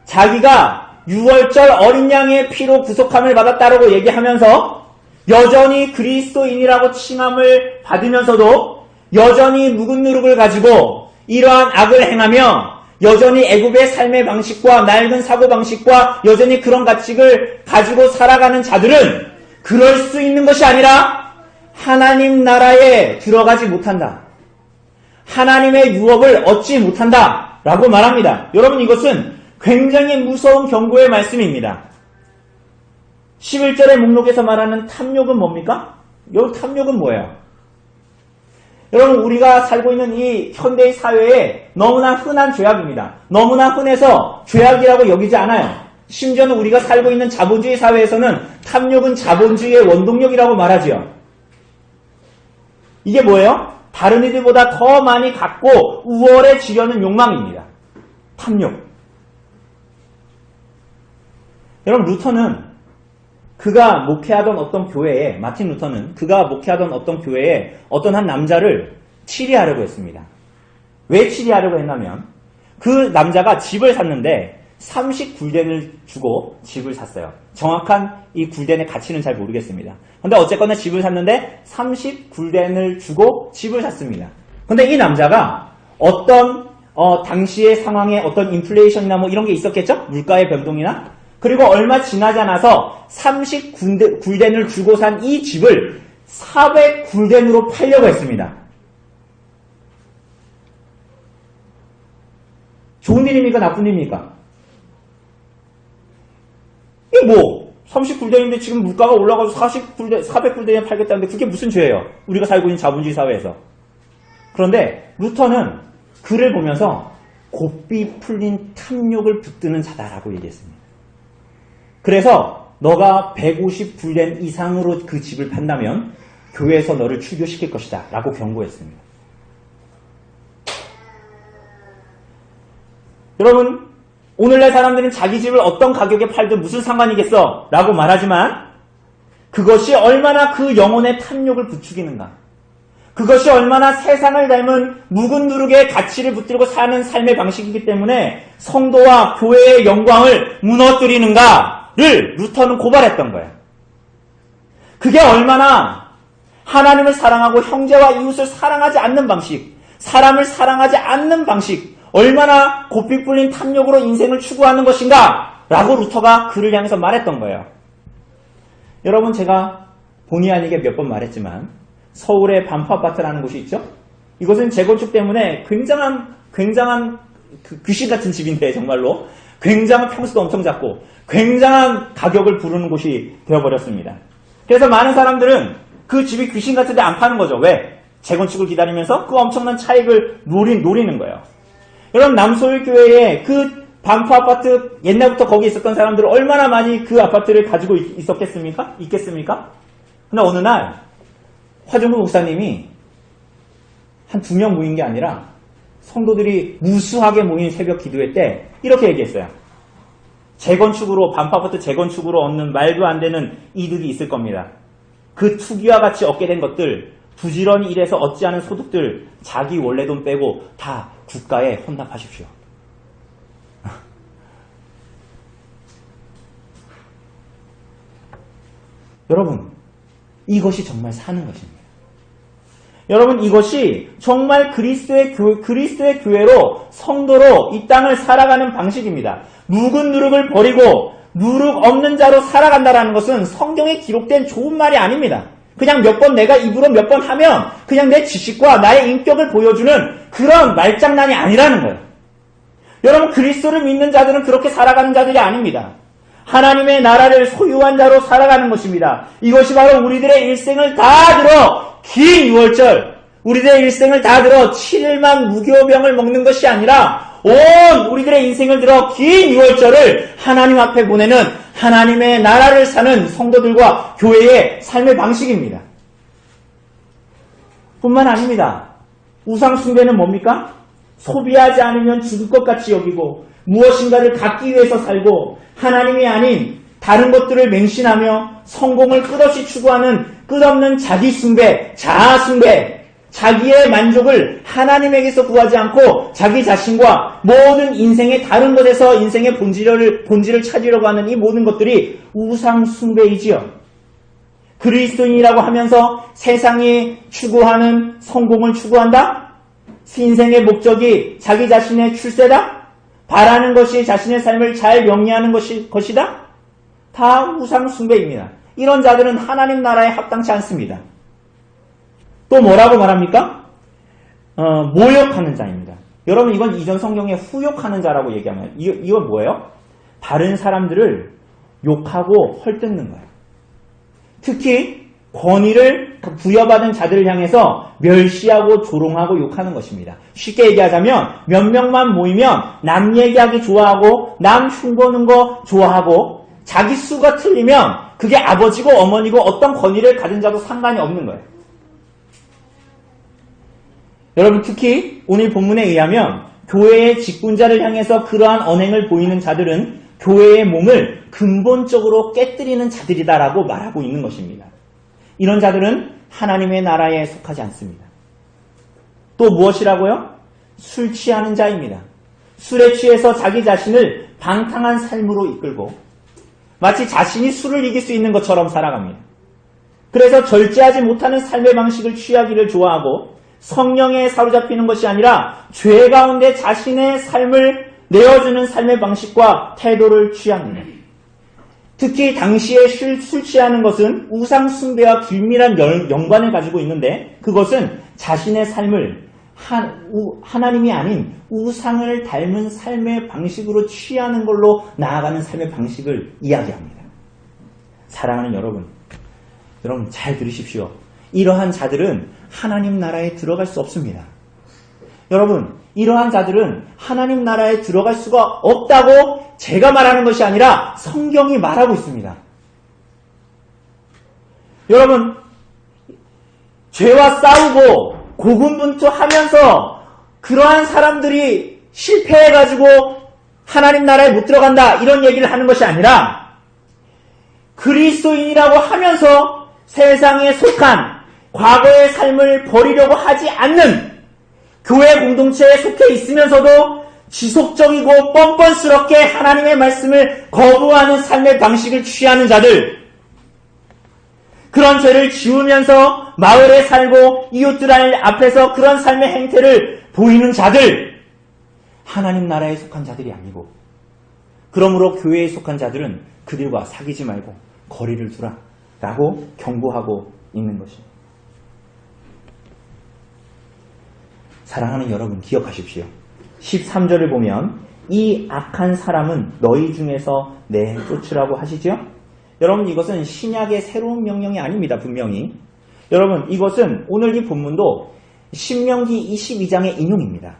자기가 6월절 어린 양의 피로 구속함을 받았다라고 얘기하면서 여전히 그리스도인이라고 칭함을 받으면서도 여전히 묵은 누룩을 가지고 이러한 악을 행하며 여전히 애굽의 삶의 방식과 낡은 사고방식과 여전히 그런 가치를 가지고 살아가는 자들은 그럴 수 있는 것이 아니라 하나님 나라에 들어가지 못한다. 하나님의 유업을 얻지 못한다. 라고 말합니다. 여러분, 이것은 굉장히 무서운 경고의 말씀입니다. 11절의 목록에서 말하는 탐욕은 뭡니까? 여기 탐욕은 뭐예요? 여러분, 우리가 살고 있는 이 현대의 사회에 너무나 흔한 죄악입니다. 너무나 흔해서 죄악이라고 여기지 않아요. 심지어는 우리가 살고 있는 자본주의 사회에서는 탐욕은 자본주의의 원동력이라고 말하지요. 이게 뭐예요? 다른 이들보다 더 많이 갖고 우월해지려는 욕망입니다. 탐욕. 여러분, 루터는 그가 목회하던 어떤 교회에, 마틴 루터는 그가 목회하던 어떤 교회에 어떤 한 남자를 치리하려고 했습니다. 왜 치리하려고 했냐면 그 남자가 집을 샀는데 30굴덴을 주고 집을 샀어요. 정확한 이 굴덴의 가치는 잘 모르겠습니다. 근데 어쨌거나 집을 샀는데 30굴덴을 주고 집을 샀습니다. 근데 이 남자가 어떤 당시의 상황에 어떤 인플레이션이나 뭐 이런 게 있었겠죠? 물가의 변동이나. 그리고 얼마 지나지 않아서 30굴덴을 주고 산 이 집을 400굴덴으로 팔려고 했습니다. 좋은 일입니까? 나쁜 일입니까? 이게 뭐 30굴덴인데 지금 물가가 올라가서 400굴덴에 팔겠다는데 그게 무슨 죄예요? 우리가 살고 있는 자본주의 사회에서. 그런데 루터는 글을 보면서 곱비 풀린 탐욕을 붙드는 자다라고 얘기했습니다. 그래서 너가 150굴덴 이상으로 그 집을 판다면 교회에서 너를 출교시킬 것이다 라고 경고했습니다. 여러분, 오늘날 사람들은 자기 집을 어떤 가격에 팔든 무슨 상관이겠어 라고 말하지만 그것이 얼마나 그 영혼의 탐욕을 부추기는가, 그것이 얼마나 세상을 닮은 묵은 누룩의 가치를 붙들고 사는 삶의 방식이기 때문에 성도와 교회의 영광을 무너뜨리는가를 루터는 고발했던 거예요. 그게 얼마나 하나님을 사랑하고 형제와 이웃을 사랑하지 않는 방식, 사람을 사랑하지 않는 방식, 얼마나 고삐 뿔린 탐욕으로 인생을 추구하는 것인가 라고 루터가 그를 향해서 말했던 거예요. 여러분, 제가 본의 아니게 몇 번 말했지만 서울의 반포아파트라는 곳이 있죠? 이것은 재건축 때문에 굉장한 귀신 같은 집인데 정말로 굉장한 평수도 엄청 작고 굉장한 가격을 부르는 곳이 되어버렸습니다. 그래서 많은 사람들은 그 집이 귀신 같은데 안 파는 거죠. 왜? 재건축을 기다리면서 그 엄청난 차익을 노리는 거예요. 여러분, 남소일교회에 그 반포아파트 옛날부터 거기 있었던 사람들은 얼마나 많이 그 아파트를 가지고 있겠습니까? 근데 어느 날 화종구 목사님이 한 2명 모인 게 아니라 성도들이 무수하게 모인 새벽 기도회 때 이렇게 얘기했어요. 반포아파트 재건축으로 얻는 말도 안 되는 이득이 있을 겁니다. 그 투기와 같이 얻게 된 것들, 부지런히 일해서 얻지 않은 소득들, 자기 원래 돈 빼고 다 국가에 헌납하십시오. 여러분, 이것이 정말 사는 것입니다. 여러분, 이것이 정말 그리스도의 교회로, 성도로 이 땅을 살아가는 방식입니다. 묵은 누룩을 버리고 누룩 없는 자로 살아간다는 것은 성경에 기록된 좋은 말이 아닙니다. 그냥 몇 번 내가 입으로 몇 번 하면 그냥 내 지식과 나의 인격을 보여주는 그런 말장난이 아니라는 거예요. 여러분, 그리스도를 믿는 자들은 그렇게 살아가는 자들이 아닙니다. 하나님의 나라를 소유한 자로 살아가는 것입니다. 이것이 바로 우리들의 일생을 다 들어 긴 6월절, 우리들의 일생을 다 들어 7일만 무교병을 먹는 것이 아니라 온 우리들의 인생을 들어 긴 6월절을 하나님 앞에 보내는 하나님의 나라를 사는 성도들과 교회의 삶의 방식입니다. 뿐만 아닙니다. 우상숭배는 뭡니까? 소비하지 않으면 죽을 것 같이 여기고 무엇인가를 갖기 위해서 살고 하나님이 아닌 다른 것들을 맹신하며 성공을 끝없이 추구하는 끝없는 자기숭배, 자아숭배, 자기의 만족을 하나님에게서 구하지 않고 자기 자신과 모든 인생의 다른 것에서 인생의 본질을 찾으려고 하는 이 모든 것들이 우상숭배이지요. 그리스도인이라고 하면서 세상이 추구하는 성공을 추구한다? 인생의 목적이 자기 자신의 출세다? 바라는 것이 자신의 삶을 잘 영위하는 것이다? 다 우상숭배입니다. 이런 자들은 하나님 나라에 합당치 않습니다. 또 뭐라고 말합니까? 모욕하는 자입니다. 여러분, 이건 이전 성경에 후욕하는 자라고 얘기하면 이건 뭐예요? 다른 사람들을 욕하고 헐뜯는 거예요. 특히 권위를 부여받은 자들을 향해서 멸시하고 조롱하고 욕하는 것입니다. 쉽게 얘기하자면 몇 명만 모이면 남 얘기하기 좋아하고 남 흉보는 거 좋아하고 자기 수가 틀리면 그게 아버지고 어머니고 어떤 권위를 가진 자도 상관이 없는 거예요. 여러분, 특히 오늘 본문에 의하면 교회의 직분자를 향해서 그러한 언행을 보이는 자들은 교회의 몸을 근본적으로 깨뜨리는 자들이다라고 말하고 있는 것입니다. 이런 자들은 하나님의 나라에 속하지 않습니다. 또 무엇이라고요? 술 취하는 자입니다. 술에 취해서 자기 자신을 방탕한 삶으로 이끌고 마치 자신이 술을 이길 수 있는 것처럼 살아갑니다. 그래서 절제하지 못하는 삶의 방식을 취하기를 좋아하고 성령에 사로잡히는 것이 아니라 죄 가운데 자신의 삶을 내어주는 삶의 방식과 태도를 취합니다. 특히 당시에 술 취하는 것은 우상 숭배와 긴밀한 연관을 가지고 있는데 그것은 자신의 삶을 하나님이 아닌 우상을 닮은 삶의 방식으로 취하는 걸로 나아가는 삶의 방식을 이야기합니다. 사랑하는 여러분 잘 들으십시오. 이러한 자들은 하나님 나라에 들어갈 수 없습니다. 여러분, 이러한 자들은 하나님 나라에 들어갈 수가 없다고 제가 말하는 것이 아니라 성경이 말하고 있습니다. 여러분, 죄와 싸우고 고군분투하면서 그러한 사람들이 실패해가지고 하나님 나라에 못 들어간다 이런 얘기를 하는 것이 아니라 그리스도인이라고 하면서 세상에 속한 과거의 삶을 버리려고 하지 않는 교회 공동체에 속해 있으면서도 지속적이고 뻔뻔스럽게 하나님의 말씀을 거부하는 삶의 방식을 취하는 자들, 그런 죄를 지우면서 마을에 살고 이웃들 앞에서 그런 삶의 행태를 보이는 자들, 하나님 나라에 속한 자들이 아니고, 그러므로 교회에 속한 자들은 그들과 사귀지 말고 거리를 두라 라고 경고하고 있는 것입니다. 사랑하는 여러분, 기억하십시오. 13절을 보면 이 악한 사람은 너희 중에서 내쫓으라고 하시죠? 여러분, 이것은 신약의 새로운 명령이 아닙니다. 분명히. 여러분, 이것은 오늘 이 본문도 신명기 22장의 인용입니다.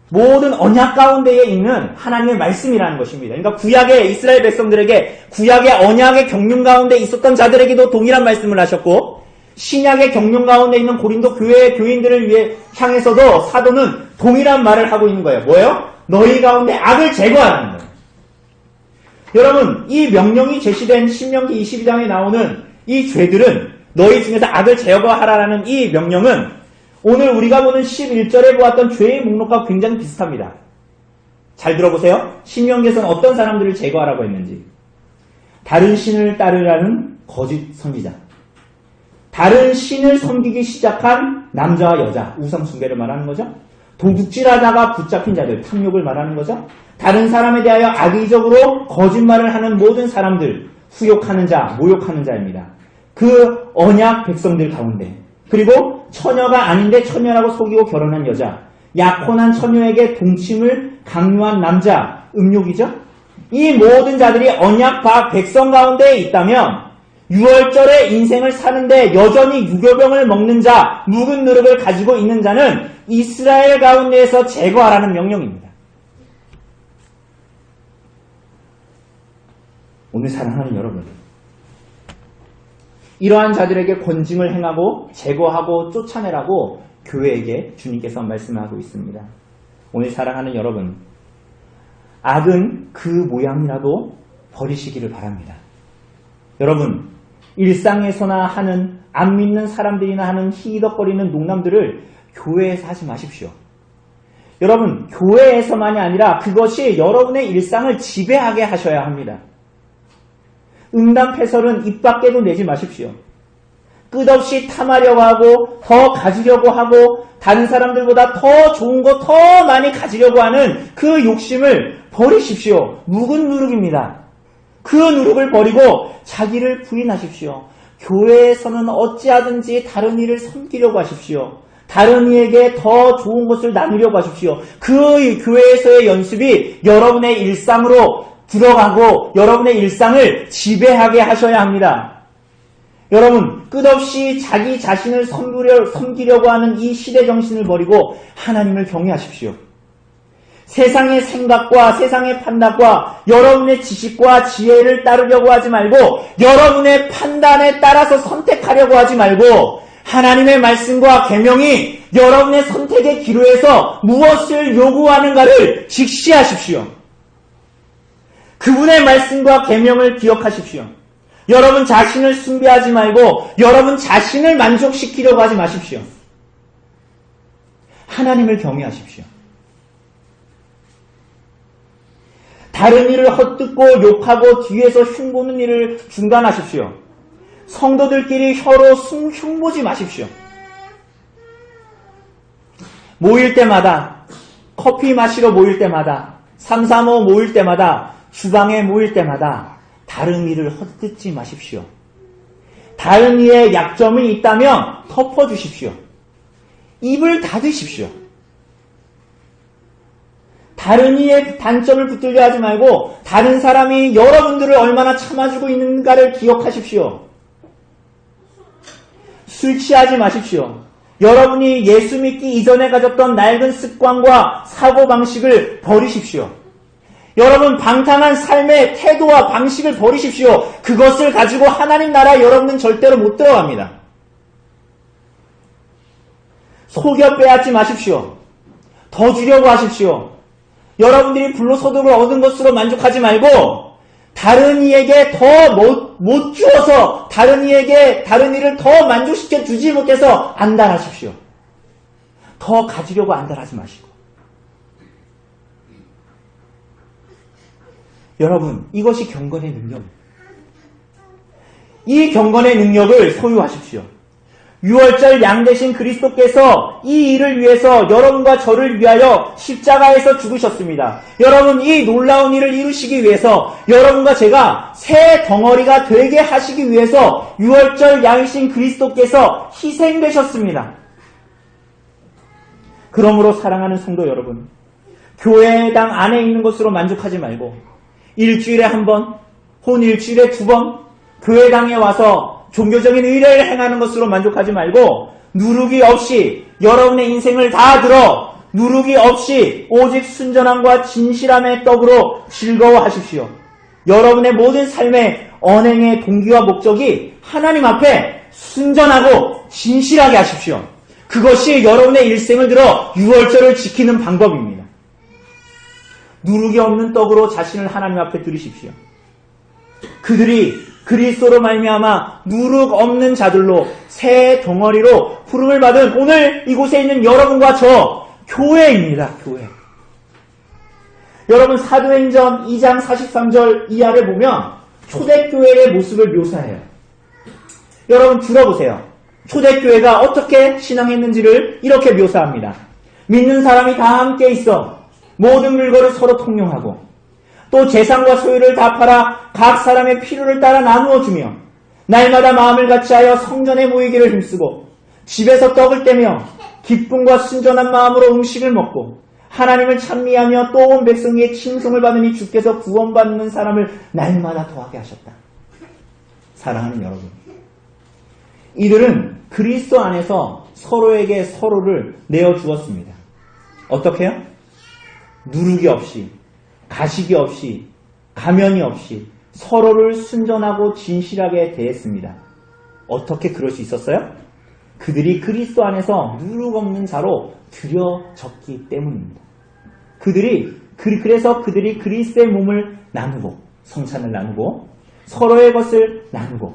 모든 언약 가운데에 있는 하나님의 말씀이라는 것입니다. 그러니까 구약의 이스라엘 백성들에게 구약의 언약의 경륜 가운데 있었던 자들에게도 동일한 말씀을 하셨고 신약의 경륜 가운데 있는 고린도 교회의 교인들을 향해서도 사도는 동일한 말을 하고 있는 거예요. 뭐예요? 너희 가운데 악을 제거하라는 거예요. 여러분, 이 명령이 제시된 신명기 22장에 나오는 이 죄들은 너희 중에서 악을 제거하라라는 이 명령은 오늘 우리가 보는 11절에 보았던 죄의 목록과 굉장히 비슷합니다. 잘 들어보세요. 신명기에서는 어떤 사람들을 제거하라고 했는지. 다른 신을 따르라는 거짓 선지자. 다른 신을 섬기기 시작한 남자와 여자, 우상숭배를 말하는 거죠. 도둑질하다가 붙잡힌 자들, 탐욕을 말하는 거죠. 다른 사람에 대하여 악의적으로 거짓말을 하는 모든 사람들, 후욕하는 자, 모욕하는 자입니다. 그 언약 백성들 가운데, 그리고 처녀가 아닌데 처녀라고 속이고 결혼한 여자, 약혼한 처녀에게 동침을 강요한 남자, 음욕이죠? 이 모든 자들이 언약 백성 가운데 있다면 6월절에 인생을 사는데 여전히 유교병을 먹는 자, 묵은 누룩을 가지고 있는 자는 이스라엘 가운데에서 제거하라는 명령입니다. 오늘 사랑하는 여러분, 이러한 자들에게 권징을 행하고 제거하고 쫓아내라고 교회에게 주님께서 말씀하고 있습니다. 오늘 사랑하는 여러분, 악은 그 모양이라도 버리시기를 바랍니다. 여러분, 일상에서나 하는 안 믿는 사람들이나 하는 희덕거리는 농담들을 교회에서 하지 마십시오. 여러분, 교회에서만이 아니라 그것이 여러분의 일상을 지배하게 하셔야 합니다. 음담패설은 입 밖에도 내지 마십시오. 끝없이 탐하려고 하고 더 가지려고 하고 다른 사람들보다 더 좋은 거 더 많이 가지려고 하는 그 욕심을 버리십시오. 묵은 누룩입니다. 그 누룩을 버리고 자기를 부인하십시오. 교회에서는 어찌하든지 다른 이를 섬기려고 하십시오. 다른 이에게 더 좋은 것을 나누려고 하십시오. 그 교회에서의 연습이 여러분의 일상으로 들어가고 여러분의 일상을 지배하게 하셔야 합니다. 여러분, 끝없이 자기 자신을 섬기려고 하는 이 시대 정신을 버리고 하나님을 경외하십시오. 세상의 생각과 세상의 판단과 여러분의 지식과 지혜를 따르려고 하지 말고 여러분의 판단에 따라서 선택하려고 하지 말고 하나님의 말씀과 계명이 여러분의 선택의 기로에서 무엇을 요구하는가를 직시하십시오. 그분의 말씀과 계명을 기억하십시오. 여러분 자신을 숭배하지 말고 여러분 자신을 만족시키려고 하지 마십시오. 하나님을 경외하십시오. 다른 일을 헛듣고 욕하고 뒤에서 흉보는 일을 중단하십시오. 성도들끼리 혀로 흉보지 마십시오. 모일 때마다, 커피 마시러 모일 때마다, 335 모일 때마다, 주방에 모일 때마다 다른 일을 헛듣지 마십시오. 다른 이의 약점이 있다면 덮어주십시오. 입을 닫으십시오. 다른 이의 단점을 붙들려 하지 말고 다른 사람이 여러분들을 얼마나 참아주고 있는가를 기억하십시오. 술 취하지 마십시오. 여러분이 예수 믿기 이전에 가졌던 낡은 습관과 사고방식을 버리십시오. 여러분 방탕한 삶의 태도와 방식을 버리십시오. 그것을 가지고 하나님 나라에 여러분은 절대로 못 들어갑니다. 속여 빼앗지 마십시오. 더 주려고 하십시오. 여러분들이 불로소득을 얻은 것으로 만족하지 말고 다른 이에게 더 못 주어서 다른 이를 더 만족시켜 주지 못해서 안달하십시오. 더 가지려고 안달하지 마시고. 여러분, 이것이 경건의 능력입니다. 이 경건의 능력을 소유하십시오. 6월절 양 되신 그리스도께서 이 일을 위해서 여러분과 저를 위하여 십자가에서 죽으셨습니다. 여러분, 이 놀라운 일을 이루시기 위해서 여러분과 제가 새 덩어리가 되게 하시기 위해서 6월절 양이신 그리스도께서 희생되셨습니다. 그러므로 사랑하는 성도 여러분, 교회당 안에 있는 것으로 만족하지 말고 일주일에 한 번, 혹은 일주일에 두 번 교회당에 와서 종교적인 의례를 행하는 것으로 만족하지 말고 누룩이 없이 여러분의 인생을 다 들어 누룩이 없이 오직 순전함과 진실함의 떡으로 즐거워하십시오. 여러분의 모든 삶의 언행의 동기와 목적이 하나님 앞에 순전하고 진실하게 하십시오. 그것이 여러분의 일생을 들어 6월절을 지키는 방법입니다. 누룩이 없는 떡으로 자신을 하나님 앞에 드리십시오. 그들이 그리스도로 말미암아 누룩 없는 자들로 새 덩어리로 부름을 받은 오늘 이곳에 있는 여러분과 저 교회입니다. 교회. 여러분 사도행전 2장 43절 이하를 보면 초대교회의 모습을 묘사해요. 여러분 들어보세요. 초대교회가 어떻게 신앙했는지를 이렇게 묘사합니다. 믿는 사람이 다 함께 있어 모든 물건을 서로 통용하고 또 재산과 소유를 다 팔아 각 사람의 필요를 따라 나누어 주며 날마다 마음을 같이하여 성전에 모이기를 힘쓰고 집에서 떡을 떼며 기쁨과 순전한 마음으로 음식을 먹고 하나님을 찬미하며 또 온 백성의 칭송을 받으니 주께서 구원받는 사람을 날마다 더하게 하셨다. 사랑하는 여러분, 이들은 그리스도 안에서 서로에게 서로를 내어주었습니다. 어떻게요? 누르기 없이, 가식이 없이, 가면이 없이 서로를 순전하고 진실하게 대했습니다. 어떻게 그럴 수 있었어요? 그들이 그리스도 안에서 누룩 없는 자로 들여졌기 때문입니다. 그래서 그들이 그리스도의 몸을 나누고, 성찬을 나누고, 서로의 것을 나누고,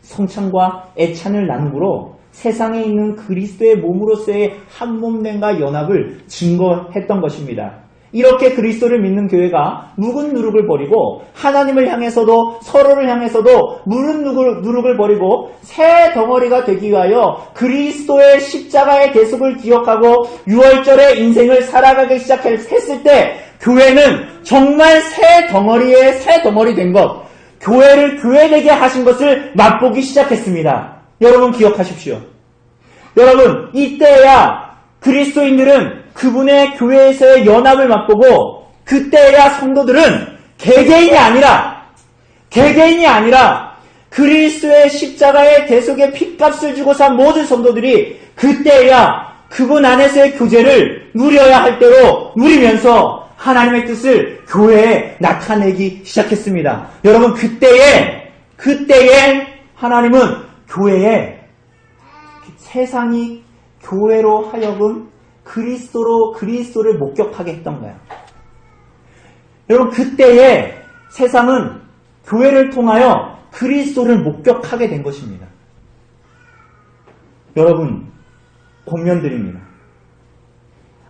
성찬과 애찬을 나누므로 세상에 있는 그리스도의 몸으로서의 한몸됨과 연합을 증거했던 것입니다. 이렇게 그리스도를 믿는 교회가 묵은 누룩을 버리고 하나님을 향해서도 서로를 향해서도 묵은 누룩을 버리고 새 덩어리가 되기 위하여 그리스도의 십자가의 대속을 기억하고 6월절의 인생을 살아가기 시작했을 때 교회는 정말 새 덩어리 된 것, 교회를 교회되게 하신 것을 맛보기 시작했습니다. 여러분 기억하십시오. 여러분 이때야 그리스도인들은 그분의 교회에서의 연합을 맛보고 그때야 성도들은 개개인이 아니라 그리스도의 십자가의 대속의 핏값을 주고 산 모든 성도들이 그때야 그분 안에서의 교제를 누려야 할 대로 누리면서 하나님의 뜻을 교회에 나타내기 시작했습니다. 여러분 그때에 하나님은 교회에 세상이 교회로 하여금 그리스도를 목격하게 했던 거예요. 여러분 그때에 세상은 교회를 통하여 그리스도를 목격하게 된 것입니다. 여러분 권면드립니다.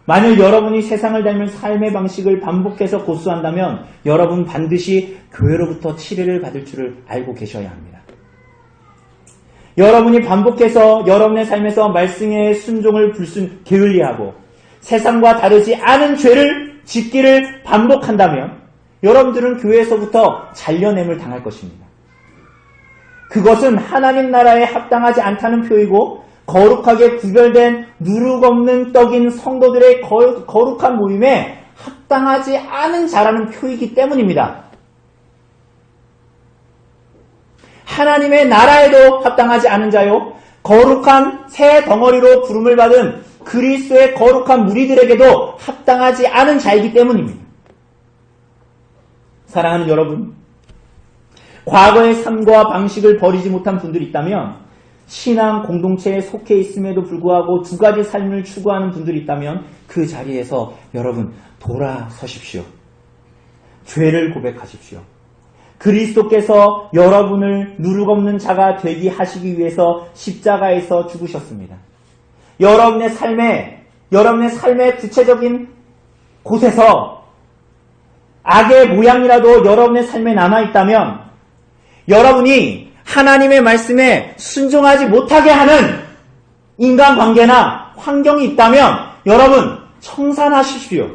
만일 여러분이 세상을 닮은 삶의 방식을 반복해서 고수한다면 여러분 반드시 교회로부터 치료를 받을 줄을 알고 계셔야 합니다. 여러분이 반복해서 여러분의 삶에서 말씀의 순종을 게을리하고 세상과 다르지 않은 죄를 짓기를 반복한다면 여러분들은 교회에서부터 잘려냄을 당할 것입니다. 그것은 하나님 나라에 합당하지 않다는 표이고 거룩하게 구별된 누룩 없는 떡인 성도들의 거룩한 모임에 합당하지 않은 자라는 표이기 때문입니다. 하나님의 나라에도 합당하지 않은 자요 거룩한 새 덩어리로 부름을 받은 그리스도의 거룩한 무리들에게도 합당하지 않은 자이기 때문입니다. 사랑하는 여러분, 과거의 삶과 방식을 버리지 못한 분들이 있다면 신앙 공동체에 속해 있음에도 불구하고 두 가지 삶을 추구하는 분들이 있다면 그 자리에서 여러분 돌아서십시오. 죄를 고백하십시오. 그리스도께서 여러분을 누룩 없는 자가 되게 하시기 위해서 십자가에서 죽으셨습니다. 여러분의 삶의 구체적인 곳에서 악의 모양이라도 여러분의 삶에 남아있다면 여러분이 하나님의 말씀에 순종하지 못하게 하는 인간관계나 환경이 있다면 여러분 청산하십시오.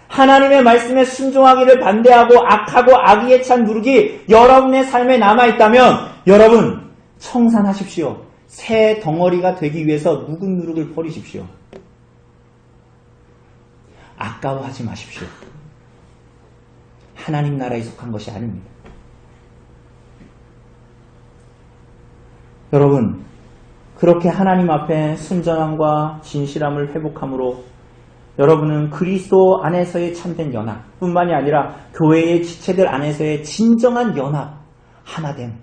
하나님의 말씀에 순종하기를 반대하고 악하고 악의에 찬 누룩이 여러분의 삶에 남아있다면 여러분 청산하십시오. 새 덩어리가 되기 위해서 묵은 누룩을 버리십시오. 아까워하지 마십시오. 하나님 나라에 속한 것이 아닙니다. 여러분 그렇게 하나님 앞에 순전함과 진실함을 회복함으로 여러분은 그리스도 안에서의 참된 연합 뿐만이 아니라 교회의 지체들 안에서의 진정한 연합, 하나됨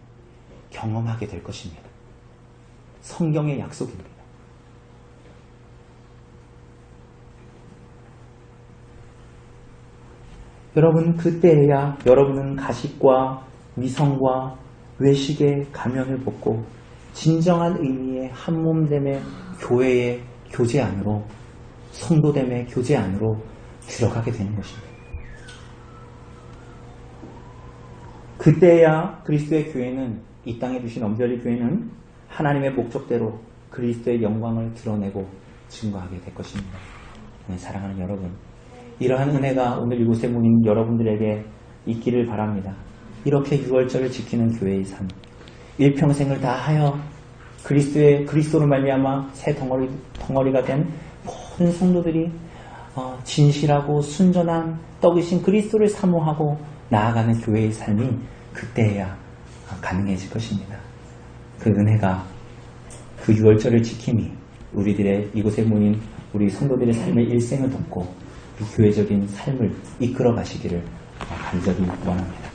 경험하게 될 것입니다. 성경의 약속입니다. 여러분 그때에야 여러분은 가식과 위선과 외식의 가면을 벗고 진정한 의미의 한몸됨의 교회의 교제 안으로 성도됨의 교제 안으로 들어가게 되는 것입니다. 그때야 그리스도의 교회는 이 땅에 두신 언별리 교회는 하나님의 목적대로 그리스도의 영광을 드러내고 증거하게 될 것입니다. 사랑하는 여러분, 이러한 은혜가 오늘 이곳에 모인 여러분들에게 있기를 바랍니다. 이렇게 유월절을 지키는 교회의 삶, 일평생을 다하여 그리스도로 말미암아 새 덩어리가 된 모든 성도들이 진실하고 순전한 떡이신 그리스도를 사모하고 나아가는 교회의 삶이 그때야 가능해질 것입니다. 그 은혜가, 그 유월절을 지킴이 우리들의 이곳에 모인 우리 성도들의 삶의 일생을 돕고 이 교회적인 삶을 이끌어 가시기를 간절히 원합니다.